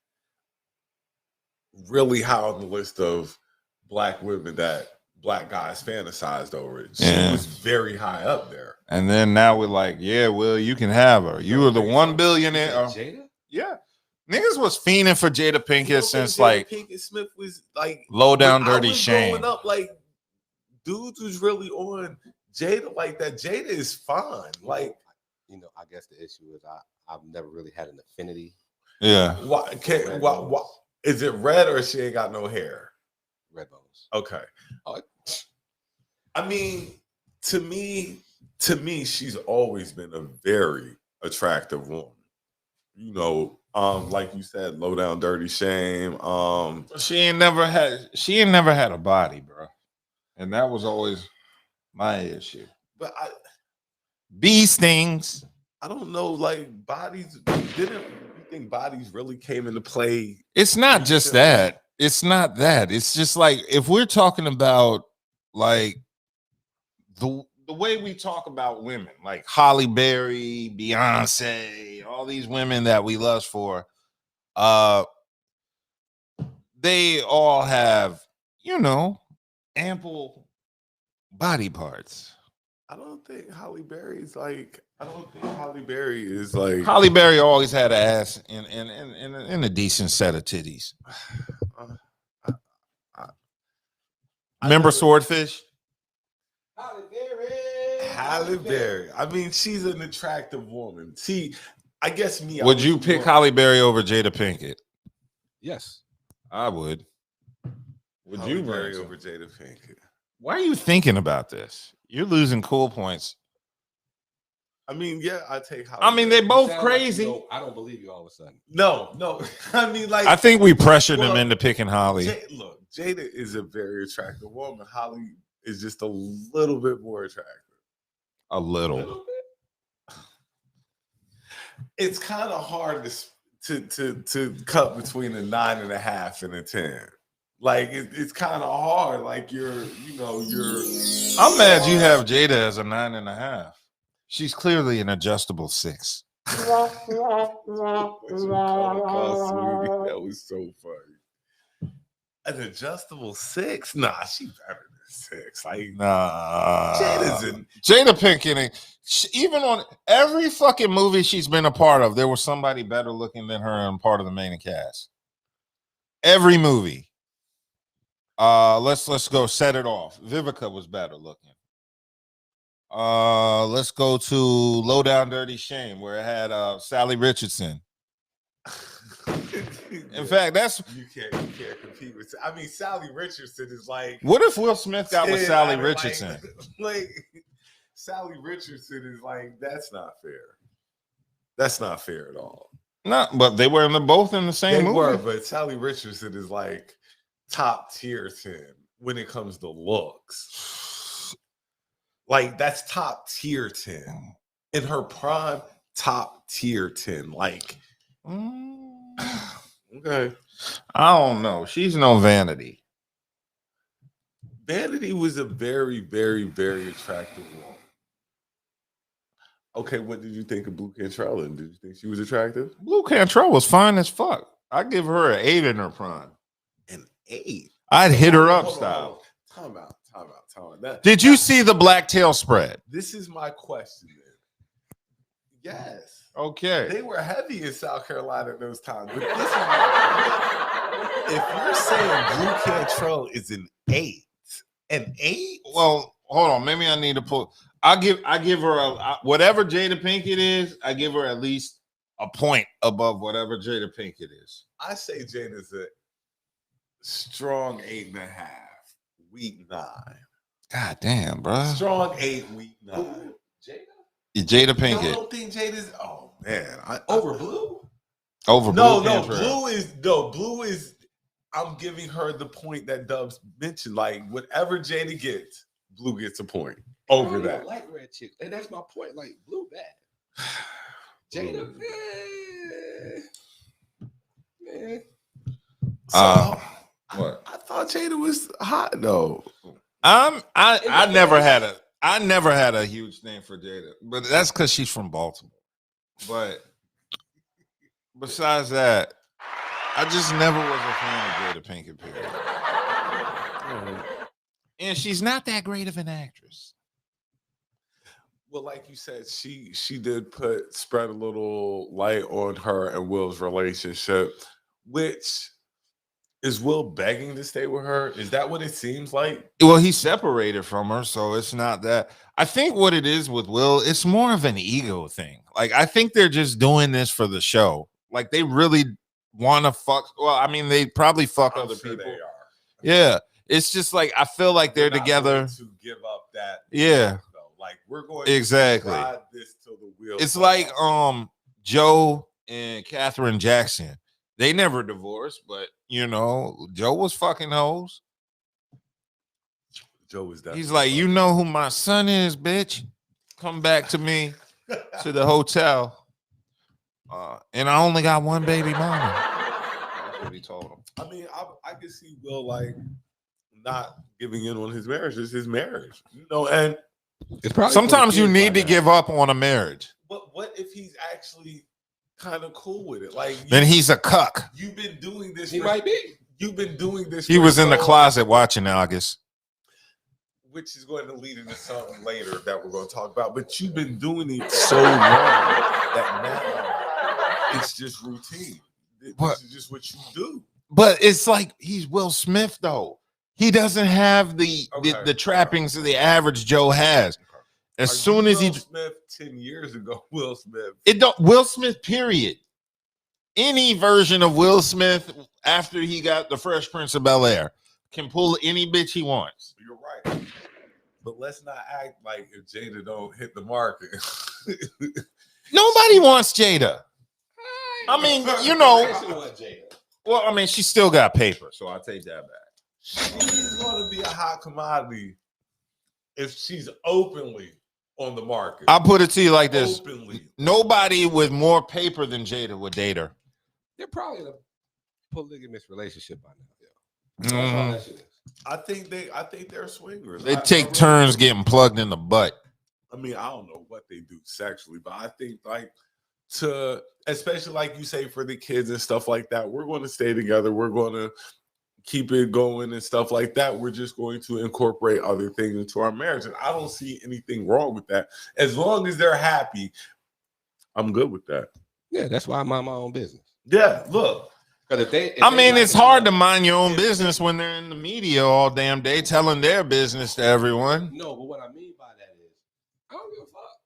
really high on the list of Black women that Black guys fantasized over it. She was very high up there. And then now we're like, yeah, Will, you can have her. You were the 1 billionaire. Jada? Yeah. Niggas was fiending for Jada Pinkett since Jada like Pinkett Smith was like low down dirty shame. Growing up, like dudes was really on Jada like that. Jada is fine. Like, I guess the issue is I've never really had an affinity. Yeah. Why is it red or she ain't got no hair? Red bones. Okay. I mean, to me, she's always been a very attractive woman. Like you said, low down dirty shame. She ain't never had a body, bro. And that was always my issue. But bee stings. I don't know, like bodies didn't you think bodies really came into play? It's not just that. It's not that. It's just like if we're talking about like the way we talk about women, like Halle Berry, Beyonce, all these women that we lust for, they all have, ample body parts. I don't think Halle Berry is like. Halle Berry always had an ass and a decent set of titties. Remember Swordfish? Halle Berry. I mean, she's an attractive woman. See, I guess me. Would you pick Halle Berry over Jada Pinkett? Yes, I would. Would Halle you Berry over Jada Pinkett? Why are you thinking about this? You're losing cool points. I mean, yeah, I take Halle. I mean, Berry. they both crazy. Like I don't believe you all of a sudden. No. I mean, like, I think we pressured them into picking Holly. Look, Jada is a very attractive woman. Holly is just a little bit more attractive. A little bit. It's kind of hard to cut between a 9.5 and a 10. Like it's kind of hard. Like you're. I'm mad you have Jada as a 9.5. She's clearly an adjustable 6. That was so funny. An adjustable 6? Nah, she's better than 6. Like Nah, Jada Pinkett. Even on every fucking movie she's been a part of, there was somebody better looking than her and part of the main cast. Every movie. Let's go set it off. Vivica was better looking. Let's go to Low Down Dirty Shame, where it had Sally Richardson. In fact, that's you can't compete with. I mean, Sally Richardson is like. What if Will Smith got with Sally Richardson? Like Sally Richardson is like, that's not fair. That's not fair at all. No, but they were both in the same movie. Were, but Sally Richardson is like top tier 10 when it comes to looks. Like that's top tier 10 in her prime. Top tier 10. Like, okay, I don't know. She's no Vanity. Vanity was a very, very, very attractive woman. Okay, what did you think of Blue Cantrell? And did you think she was attractive? Blue Cantrell was fine as fuck. I'd give her an 8 in her prime. An 8? I'd hit her up style. Time out. Did you see the black tail spread? This is my question, man. Yes. Okay. They were heavy in South Carolina at those times. But this is my if you're saying Blue Cantrell is an 8, an 8? Well, hold on. Maybe I need to pull. I give her whatever Jada Pinkett is. I give her at least a point above whatever Jada Pinkett is. I say Jada's a strong 8.5, week 9. God damn, bro. Strong 8, week 9. Jada Pinkett. I don't think Jada's. Oh man, Over Blue. Over no, Blue no. Cantrell. Blue is. I'm giving her the point that Dubs mentioned. Like whatever Jada gets, Blue gets a point over that. Like red chicks, and that's my point. Like Blue bad. Jada, man. So, what? I thought Jada was hot though. I never had a huge thing for Jada, but that's because she's from Baltimore. But besides that, I just never was a fan of Jada Pinkett, period. And she's not that great of an actress. Well, like you said, she did spread a little light on her and Will's relationship, which is Will begging to stay with her? Is that what it seems like? Well, he's separated from her, so it's not that. I think what it is with Will, it's more of an ego thing. Like, I think they're just doing this for the show. Like, they really want to fuck. Well, I mean, they probably fuck other people. They are. Yeah. It's just like, I feel like they're together. To give up that. Yeah. Like, we're going exactly. to ride this till the wheels. It's like Joe and Katherine Jackson. They never divorced, but Joe was fucking hoes. Joe was that. He's like, you know who my son is, bitch. Come back to me to the hotel. And I only got one baby mama. That's what he told him. I mean, I can see Will like not giving in on his marriage. It's his marriage, and sometimes you need to give up on a marriage. But what if he's actually kind of cool with it? Like, then he's a cuck. You've been doing this. He might be. You've been doing this. He was in the closet watching August. Which is going to lead into something later that we're going to talk about. But you've been doing it so long that now it's just routine. This is just what you do. But it's like he's Will Smith, though. He doesn't have the trappings of the average Joe has. As soon as Will Smith 10 years ago, Will Smith. Will Smith, period. Any version of Will Smith after he got the Fresh Prince of Bel-Air can pull any bitch he wants. You're right. But let's not act like if Jada don't hit the market. Nobody wants Jada. I mean, well, I mean, she still got paper, so I'll take that back. She's going to be a hot commodity if she's openly on the market. I'll put it to you like this. Openly. Nobody with more paper than Jada would date her. They're probably in a polygamous relationship by now. That's all that shit is. I think they're swingers. They I take really turns do. getting plugged in the butt. I mean, I don't know what they do sexually, but I think like to, especially like you say for the kids and stuff like that, we're going to stay together. We're going to keep it going and stuff like that. We're just going to incorporate other things into our marriage. And I don't see anything wrong with that. As long as they're happy, I'm good with that. Yeah, that's why I mind my own business. Yeah, look. Because I mean, it's hard to mind your own business when they're in the media all damn day telling their business to everyone. No, but what I mean by that is, I don't give a fuck.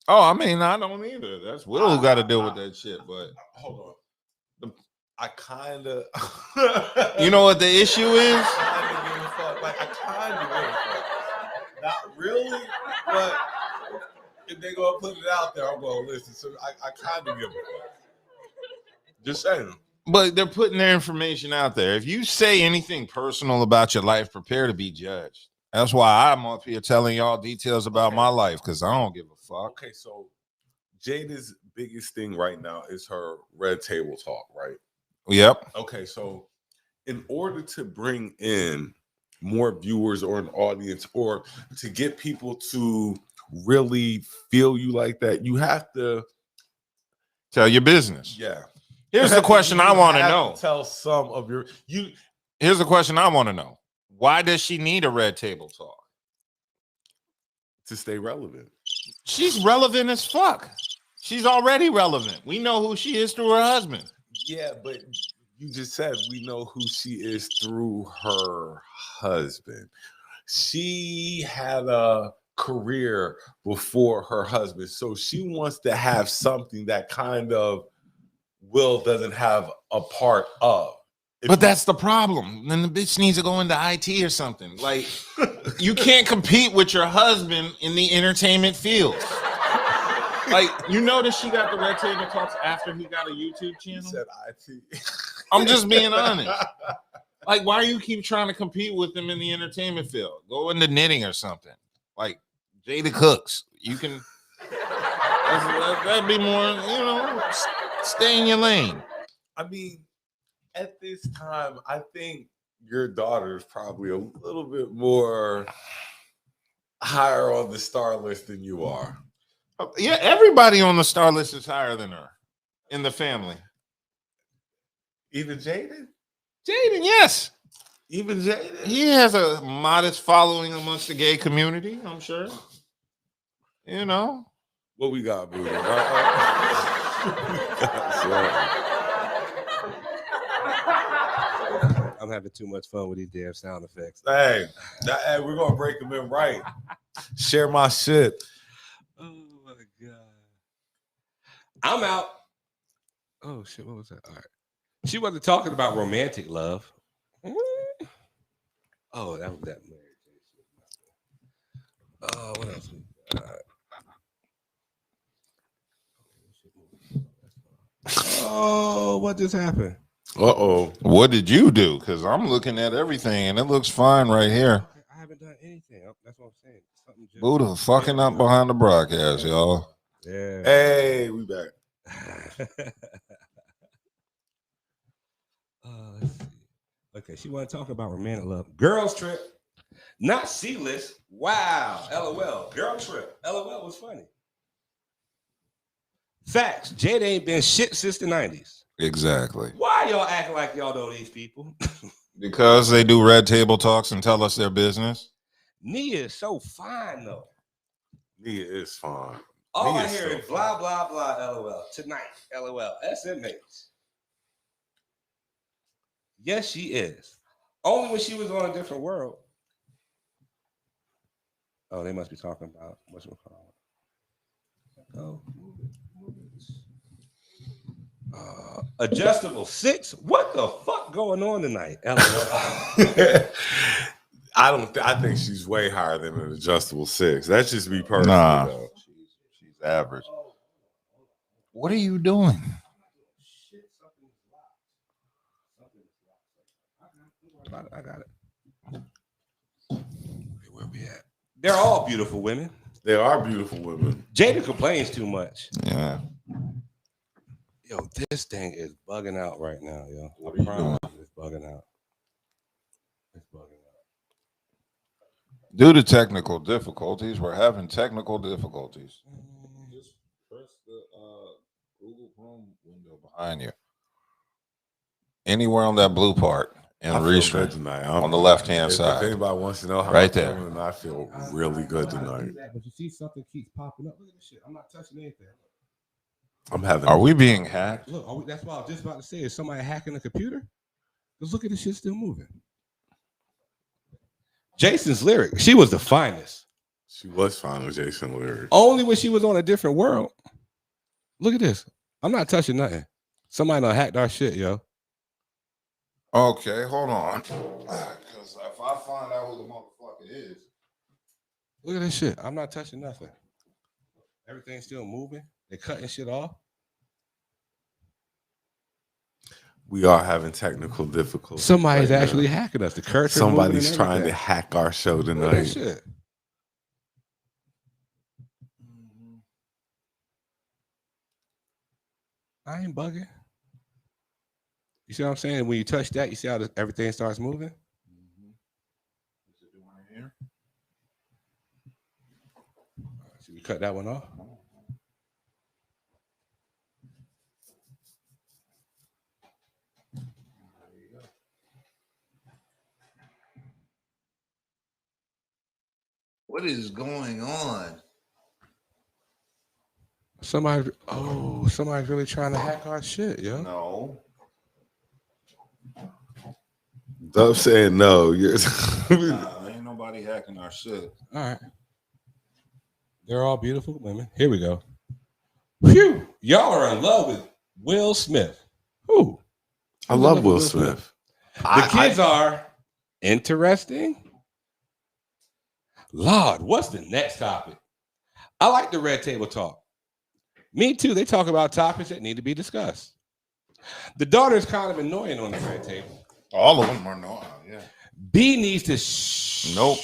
Oh, I mean, I don't either. That's Will who got to deal with that shit. But Hold on. I kind of. you know what the issue is? I kind of give a fuck. Like, I kind of give a fuck. Not really, but if they're going to put it out there, I'm going to listen. So I kind of give a fuck. Just saying. But they're putting their information out there. If you say anything personal about your life, prepare to be judged. That's why I'm up here telling y'all details about my life, because I don't give a fuck. Okay, so Jada's biggest thing right now is her red table talk, right? Yep. Okay, so in order to bring in more viewers or an audience, or to get people to really feel you like that, you have to Tell your business. yeah. Here's the question I want to know. Tell some of your Here's the question I want to know. Why does she need a red table talk? to stay relevant. She's relevant as fuck. She's already relevant. We know who she is through her husband. Yeah, but you just said we know who she is through her husband. She had a career before her husband, so she wants to have something that kind of Will doesn't have a part of. But that's the problem. Then the bitch needs to go into IT or something. Like, you can't compete with your husband in the entertainment field. Like, you notice she got the red table talks after he got a YouTube channel? Said IT. I'm just being honest. Like, why do you keep trying to compete with them in the entertainment field? Go into knitting or something. Like Jada Cooks. You can that'd be more, stay in your lane. I mean, at this time, I think your daughter is probably a little bit more higher on the star list than you are. Yeah, everybody on the star list is higher than her in the family. Even Jaden? Jaden, yes. Even Jaden? He has a modest following amongst the gay community, I'm sure. What we got, boo? I'm having too much fun with these damn sound effects. Hey, we're gonna break them in right. Share my shit. Oh my god. I'm out. Oh shit, what was that? All right. She wasn't talking about romantic love. Oh, that was that marriage. Oh, what else? Oh, what just happened? Uh-oh. What did you do? Because I'm looking at everything and it looks fine right here. I haven't done anything. That's what I'm saying. Something just Buddha fucking up behind the broadcast, y'all. Yeah. Hey, we back. Let's see. Okay, she want to talk about romantic love. Girls trip, not C-list. Wow. LOL. Girl trip. LOL was funny. Facts. Jada ain't been shit since the 90s. Exactly. Why y'all acting like y'all know these people? Because they do red table talks and tell us their business. Nia is so fine though. Nia is fine. All Nia I is hear so is blah blah blah. LOL. Tonight. LOL. SMH. Yes, she is. Only when she was on a different world. Oh, they must be talking about what's it called? Oh, adjustable 6. What the fuck going on tonight? LOL. I think she's way higher than an adjustable 6. That's just me personally. Nah. Though. She's average. What are you doing? I got it. Where we at? They're all beautiful women. They are beautiful women. Jada complains too much. Yeah. Yo, this thing is bugging out right now, yo. What are you doing? It's bugging out. It's bugging out. Due to technical difficulties, we're having technical difficulties. Just press the Google Chrome window behind you. Anywhere on that blue part and restream tonight. on the left-hand If side. anybody wants to know how Right I'm there. feeling, I feel really good tonight. But you see something keeps popping up. Look at this shit. I'm not touching anything. I'm having. Are we being hacked? Look, that's what I was just about to say. Is somebody hacking the computer? Because look at this shit still moving. Jason's lyric. She was the finest. She was fine with Jason Lyric. Only when she was on a different world. Look at this. I'm not touching nothing. Somebody done hacked our shit, yo. Okay, hold on. Because if I find out who the motherfucker is. Look at this shit. I'm not touching nothing. Everything's still moving. They're cutting shit off. We are having technical difficulties. Somebody's right actually now. hacking us. The curtains. Somebody's trying to hack our show Look at that tonight. shit. I ain't bugging. You see what I'm saying? When you touch that, you see how everything starts moving? Should we cut that one off? What is going on? Somebody's really trying to hack our shit, yo. No. Dub saying no. You're Nah, ain't nobody hacking our shit. All right. They're all beautiful women. Here we go. Phew. Y'all are in love with Will Smith. Who? I love Will Smith. The kids are interesting. Lord, what's the next topic? I like the red table talk. Me too. They talk about topics that need to be discussed. The daughter is kind of annoying on the red table. All of them are no. Yeah. B needs to shh. Nope.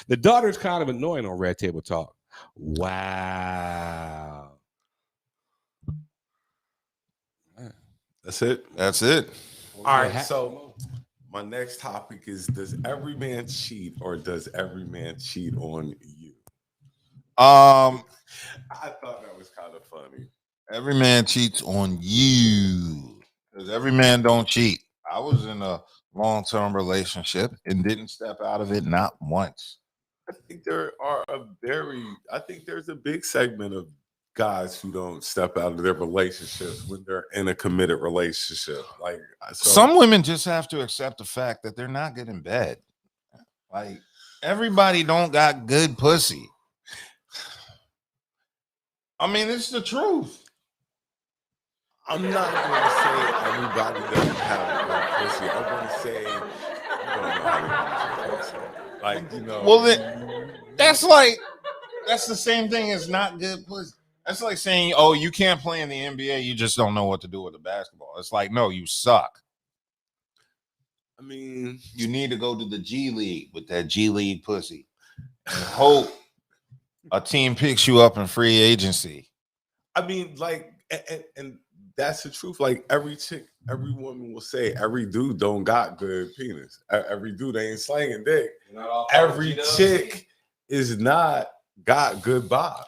The daughter is kind of annoying on red table talk. Wow. That's it. That's it. All right. So my next topic is: does every man cheat, or does every man cheat on you? I thought that was kind of funny. Every man cheats on you because every man don't cheat. I was in a long-term relationship and didn't step out of it not once. I think there's a big segment of guys who don't step out of their relationships when they're in a committed relationship. Like some women just have to accept the fact that they're not good in bed. Like everybody don't got good pussy. I mean, it's the truth. I'm not going to say everybody doesn't have good pussy. I'm going to say you don't know how to use your pussy. Like, you know. Well, that's the same thing as not good pussy. That's like saying, oh, you can't play in the NBA. You just don't know what to do with the basketball. It's like, no, you suck. I mean, you need to go to the G League with that G League pussy and hope a team picks you up in free agency. I mean, like, and that's the truth. Like every woman will say, every dude don't got good penis. Every dude ain't slanging dick. Every chick is not got good bob.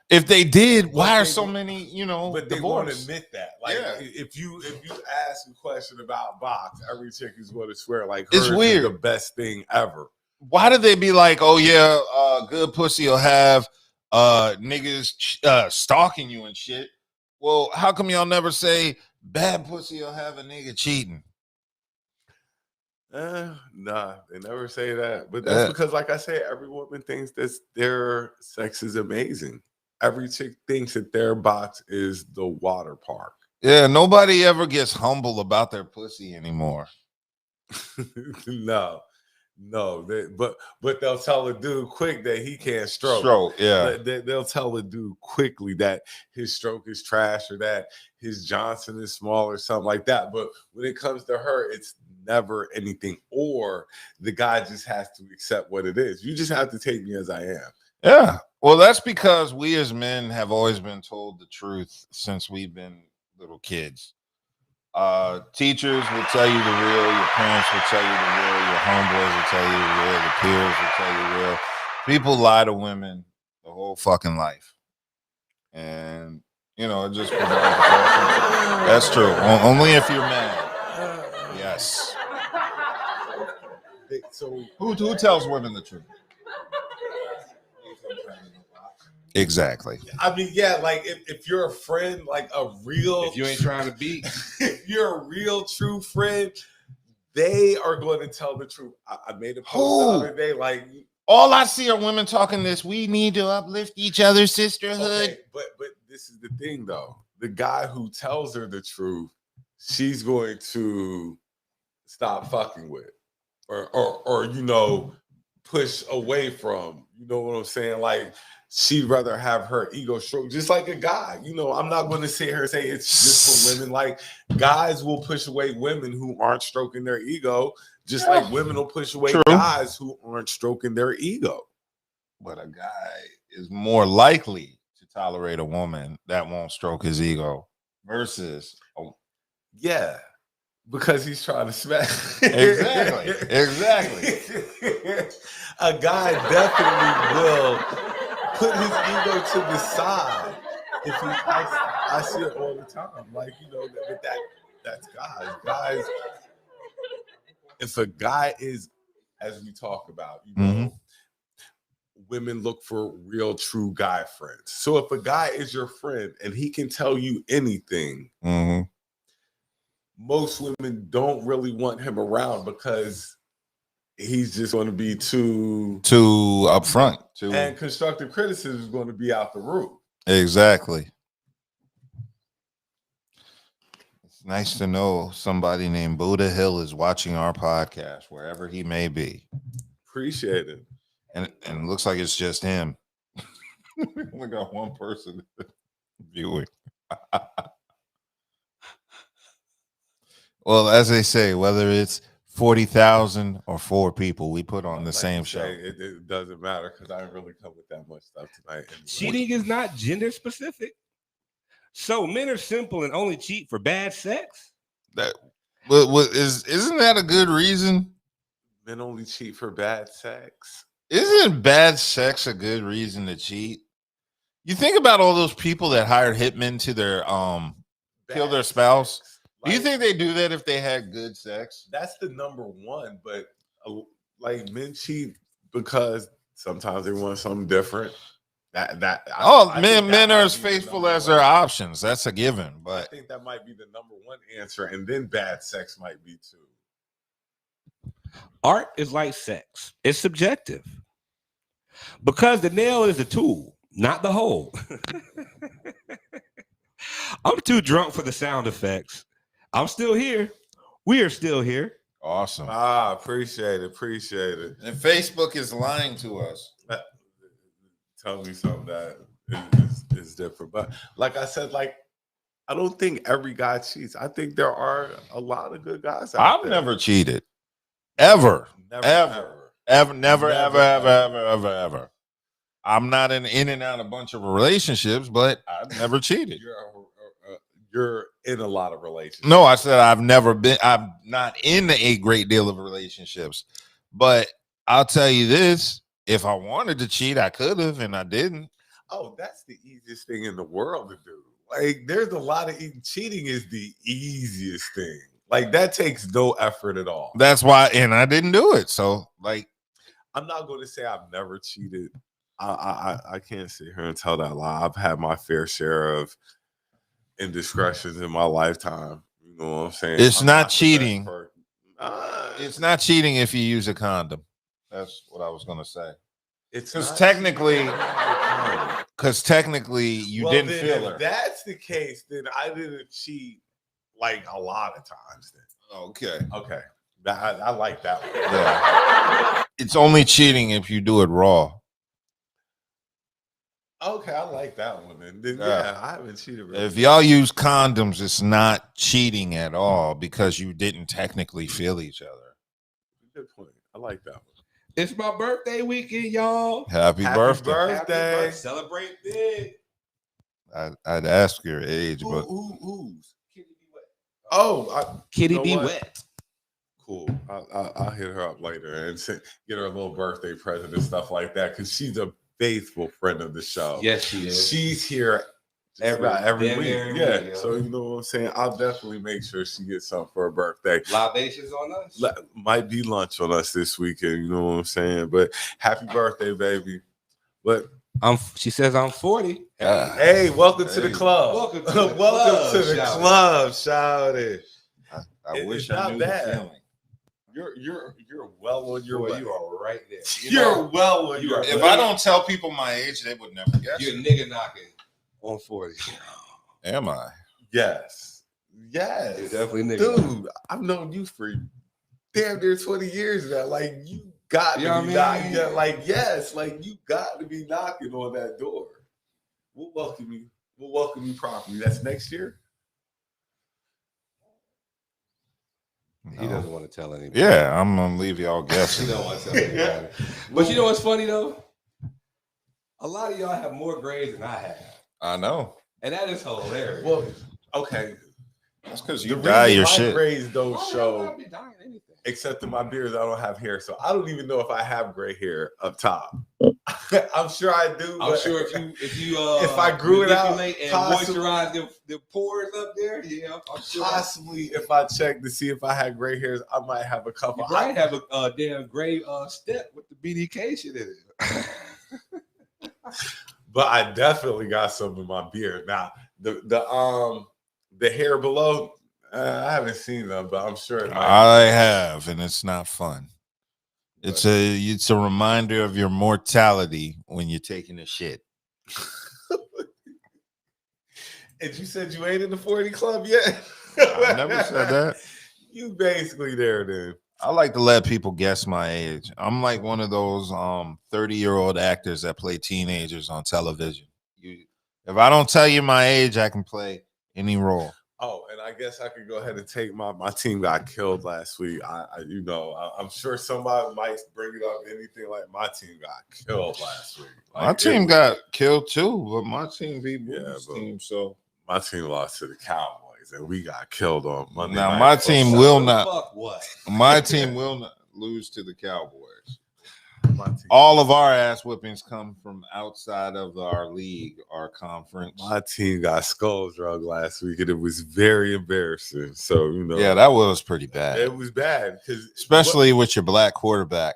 If they did, why are so many, but they divorce? won't admit that. Like, if you ask a question about box, every chick is going to swear like it's weird, the best thing ever. Why do they be like, oh yeah, good pussy will have niggas stalking you and shit? Well, how come y'all never say bad pussy will have a nigga cheating? Nah, they never say that. But that's because, like I said, every woman thinks that their sex is amazing. Every chick thinks that their box is the water park. Yeah, nobody ever gets humble about their pussy anymore. No, but they'll tell a dude quick that he can't stroke. Yeah. They'll tell a dude quickly that his stroke is trash or that his Johnson is small or something like that. But when it comes to her, it's never anything. Or the guy just has to accept what it is. You just have to take me as I am. Yeah. Well, that's because we as men have always been told the truth since we've been little kids. Teachers will tell you the real. Your parents will tell you the real. Your homeboys will tell you the real. The peers will tell you the real. People lie to women the whole fucking life, and it just provides a false sense. That's true. Only if you're mad. Yes. So Who tells women the truth? Exactly. I mean, yeah, like if you're a friend, like a real, If you ain't trying to beat, if you're a real true friend, they are going to tell the truth. I made a post the other day, like all I see are women talking this. We need to uplift each other's sisterhood. okay, but this is the thing though. The guy who tells her the truth, she's going to stop fucking with, or push away from. You know what I'm saying? Like she'd rather have her ego stroke, just like a guy. I'm not going to sit here and say it's just for women. Like guys will push away women who aren't stroking their ego, just like women will push away guys who aren't stroking their ego. But a guy is more likely to tolerate a woman that won't stroke his ego versus yeah, because he's trying to smash. Exactly. A guy definitely will put his ego to the side if he. I see it all the time. Like that's guys. Guys, if a guy is, as we talk about, women look for real, true guy friends. So if a guy is your friend and he can tell you anything, most women don't really want him around because he's just going to be too upfront. And constructive criticism is going to be out the roof. Exactly. It's nice to know somebody named Buddha Hill is watching our podcast, wherever he may be. Appreciate it. And it looks like it's just him. We only got one person viewing. Well, as they say, whether it's 40,000 or 4 people, we put on the same show. It doesn't matter because I didn't really come with that much stuff tonight. cheating is not gender specific. So men are simple and only cheat for bad sex. Isn't that a good reason? Men only cheat for bad sex. Isn't bad sex a good reason to cheat? You think about all those people that hired hitmen to their kill their spouse. Sex. Do you think they do that if they had good sex? That's the number one, but like men cheat because sometimes they want something different. Men are as faithful as their options. That's a given. But I think that might be the number one answer, and then bad sex might be too. Art is like sex. It's subjective. Because the nail is the tool, not the hole. I'm too drunk for the sound effects. I'm still here. We are still here. Awesome. Appreciate it. And Facebook is lying to us. Tell me something that is different. But like I said, I don't think every guy cheats. I think there are a lot of good guys out there. I've never cheated. Ever. Never. I'm not in and out a bunch of relationships, but I've never cheated. You're in a lot of relationships. No, I said I'm not in a great deal of relationships. But I'll tell you this, if I wanted to cheat, I could have, and I didn't. Oh, that's the easiest thing in the world to do. Like, there's a lot of cheating is the easiest thing. Like, that takes no effort at all. That's why, and I didn't do it. So, I'm not going to say I've never cheated. I can't sit here and tell that lie. I've had my fair share of indiscretions in my lifetime. You know what I'm saying? It's not cheating. It's not cheating if you use a condom. That's what I was going to say. It's because technically you didn't feel her. If that's the case, then I didn't cheat a lot of times. Then okay. I like that one. Yeah. It's only cheating if you do it raw. Okay, I like that one. And then, I haven't cheated. Really. If y'all use condoms, it's not cheating at all because you didn't technically feel each other. Good point. I like that one. It's my birthday weekend, y'all. Happy birthday. Happy birthday. Celebrate big. I'd ask your age, but who's? Oh, Kitty you know be what? wet. Cool. I'll hit her up later and get her a little birthday present and stuff like that because she's a faithful friend of the show. Yes, she is. She's here every Damn week. near every Yeah. week, So you know what I'm saying? I'll definitely make sure she gets something for her birthday. Libations on us. Might be lunch on us this weekend. You know what I'm saying? But happy birthday, baby. But She says I'm 40. hey, welcome to the club. Welcome to the welcome to the club, club. Shout it. I wish it's I not knew bad. the feeling. You're well on your way. You are right there. You're well on your way. If I don't tell people my age, they would never guess. You're nigga knocking on 40. Am I? Yes. You're definitely nigga. Dude, I've known you for damn near 20 years now. Like you got to You know be what I mean? knocking. Yeah, like yes, like you got to be knocking on that door. We'll welcome you. We'll welcome you properly. That's next year. He No. doesn't want to tell anybody. Yeah, I'm gonna leave y'all He guessing. don't want to tell anybody. But you know what's funny though? A lot of y'all have more grades than I have, I know. and that is hilarious. Well, okay. That's because The you reason dye your my shit. grades don't Why would show, I be dying anything? except in my beards, I don't have hair, so I don't even know if I have gray hair up top. I'm sure I do. I'm but sure if you if I grew it out, manipulate and possibly- moisturize the pores up there, yeah, I'm sure. possibly if I check to see if I had gray hairs, I might have a couple. You might have a damn gray step with the BDK shit in it. But I definitely got some in my beard. Now the hair below, I haven't seen them, but I'm sure it might. I have, and it's not fun. It's a reminder of your mortality when you're taking a shit. And you said you ain't in the 40 club yet? I never said that. You basically there then. I like to let people guess my age. I'm like one of those 30-year-old actors that play teenagers on television. If I don't tell you my age, I can play any role. Oh, and I guess I could go ahead and take my team got killed last week. I'm sure somebody might bring it up. Anything like my team got killed last week. Like, My team got killed too, but my team beat Boo's but team. So my team lost to the Cowboys, and we got killed on Monday. now Night my Football. team will not. Fuck what? My team will not lose to the Cowboys. My team. All of our ass whippings come from outside of our league, our conference. My team got skull drug last week, and it was very embarrassing. So Yeah, that was pretty bad, it was bad because especially with your black quarterback.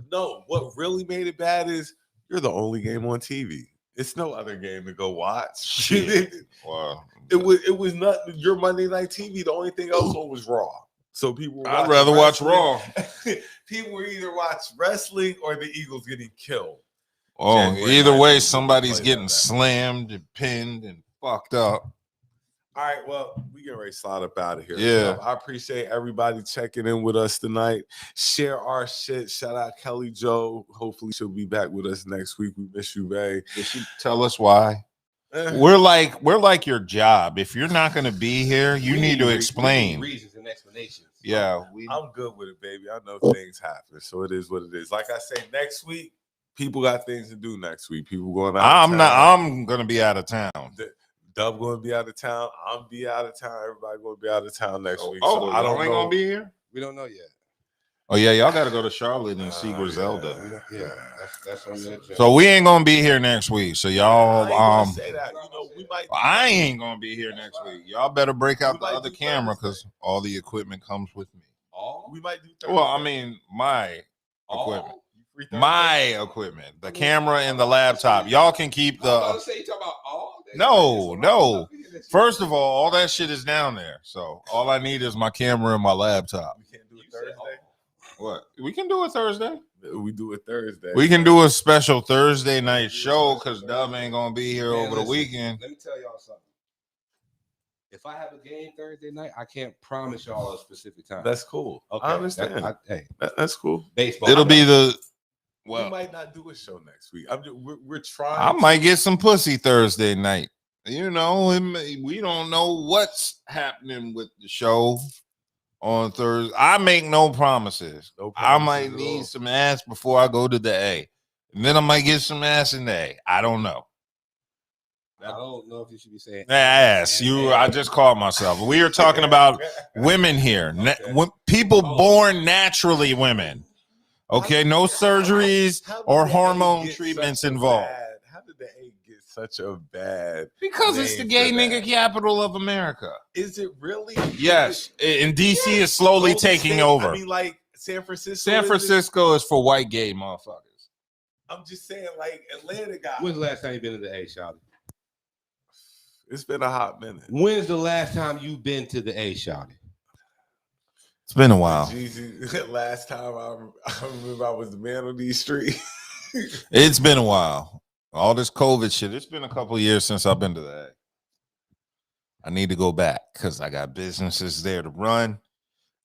what really made it bad is you're the only game on TV. It's no other game to go watch. Shit. Wow. It was not your Monday Night TV. The only thing else on was Raw. So people were I'd watching rather watch wrestling. Raw. People were either watch wrestling or the Eagles getting killed. Oh, January either 19th, way, we somebody's played getting that. slammed and pinned and fucked up. All right, well, we get ready to slide up out of here. Yeah. I appreciate everybody checking in with us tonight. Share our shit. Shout out Kelly Joe. Hopefully she'll be back with us next week. We miss you, babe. Did she tell us why? We're like your job. If you're not going to be here, you need to explain. Reasons and explanations. Yeah, I'm good with it, baby. I know things happen, so it is what it is. Like I say, next week, people got things to do next week. People going out. I'm going to be out of town. Dub going to be out of town. I'm be out of town. Everybody going to be out of town next week. Oh, I don't know. going to be here. We don't know yet. Oh yeah, y'all got to go to Charlotte and see Griselda. Yeah, that's on the agenda. So we ain't gonna be here next week. So I y'all, ain't gonna say that. We might. I ain't gonna be here next week. Y'all better break out We the might other do camera Thursday. because all the equipment comes with me. We might do. Thursday. Well, I mean, my equipment, You free Thursday? my equipment, the camera and the laptop. Y'all can keep I was about the. to say you talking about all day. No. First of all that shit is down there. So all I need is my camera and my laptop. We can't do it You said Thursday. What? We can do it Thursday. We do it Thursday. We can do a special Thursday night show because Dub ain't gonna be here Man, over the listen, weekend. Let me tell y'all something. If I have a game Thursday night, I can't promise y'all a specific time. That's cool. okay. I understand. Hey, That's cool. baseball. It'll be the. We Well, might not do a show next week. We're trying. I might get some pussy Thursday night. You know, we don't know what's happening with the show on Thursday. I make no promises. No I promises might at need all. some ass before I go to the A. And then I might get some ass in the A. I don't know. I don't know if you should be saying ass. I just called myself. We are talking about women here. People born naturally women. Okay, no surgeries or hormone treatments involved. How did the A get such a bad? Because it's the gay nigga capital of America. Is it really? Yes, and DC is slowly taking over. I mean, like San Francisco. San Francisco is for white gay motherfuckers. I'm just saying, like Atlanta got. When's the last time you been to the A, Shawty? It's been a hot minute. When's the last time you been to the A, Shawty? It's been a while. Jeezy, last time I remember I was the man on these streets. It's been a while. All this COVID shit. It's been a couple of years since I've been to that. I need to go back because I got businesses there to run.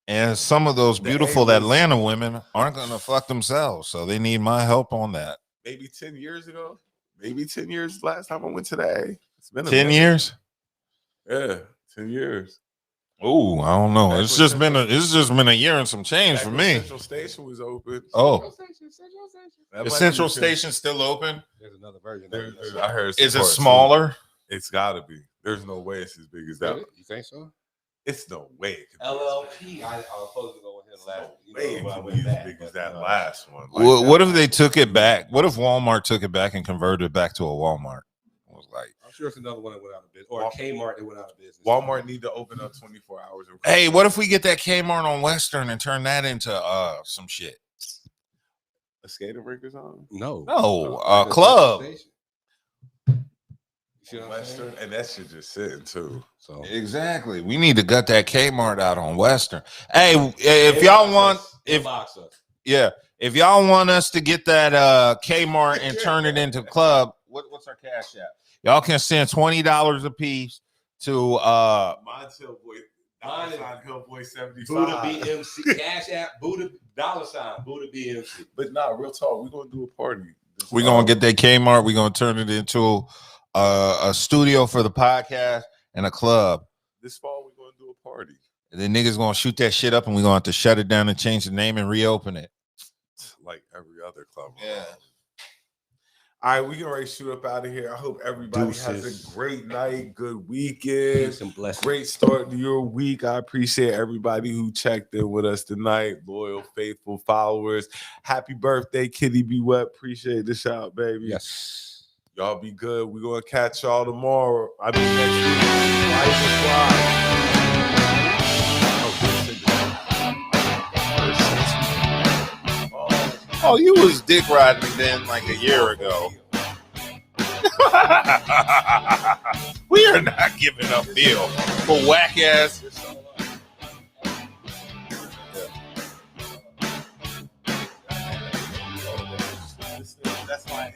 And some of those beautiful Atlanta women aren't going to fuck themselves. So they need my help on that. Maybe 10 years ago. Maybe 10 years last time I went to the A. It's been 10 years? Yeah, 10 years. Oh, I don't know. It's just been a year and some change for me. Central Station was open. Oh, That is might Central be Station still open? There's another version. I heard. Is it part smaller? two. It's got to be. There's no way it's as big as that. You think so? It's no way. It could be LLP. I was supposed to go with him last. way it could be as big as that last one. What if they took it back? What if Walmart took it back and converted it back to a Walmart? I was like, I'm sure it's another one that went out of business, or a Kmart that went out of business. Walmart need to open up 24 hours. hey, what if we get that Kmart on Western and turn that into some shit? A skating rink or something? No, a club. Western, and that shit just sitting too. So Exactly. We need to gut that Kmart out on Western. Hey, if y'all want, if y'all want us to get that Kmart and turn it into club, what's our cash app? Y'all can send $20 a piece to mine's Hillboy. Mine is Hillboy 75. Buddha BMC cash app Buddha $ Buddha BMC. But nah, real talk. We're gonna do a party. we're gonna get that Kmart. We're gonna turn it into a studio for the podcast and a club. This fall we're gonna do a party. And then niggas gonna shoot that shit up, and we're gonna have to shut it down and change the name and reopen it. Like every other club. Yeah. All right, we can already shoot up out of here. I hope everybody has a great night, good weekend, great start to your week. I appreciate everybody who checked in with us tonight, loyal, faithful followers. Happy birthday, Kitty Be Wet. Appreciate the shout, baby. Yes. Y'all be good. We're gonna catch y'all tomorrow. I mean next week. Oh, you was dick riding then like a year ago. We are not giving up Bill for whack ass. That's why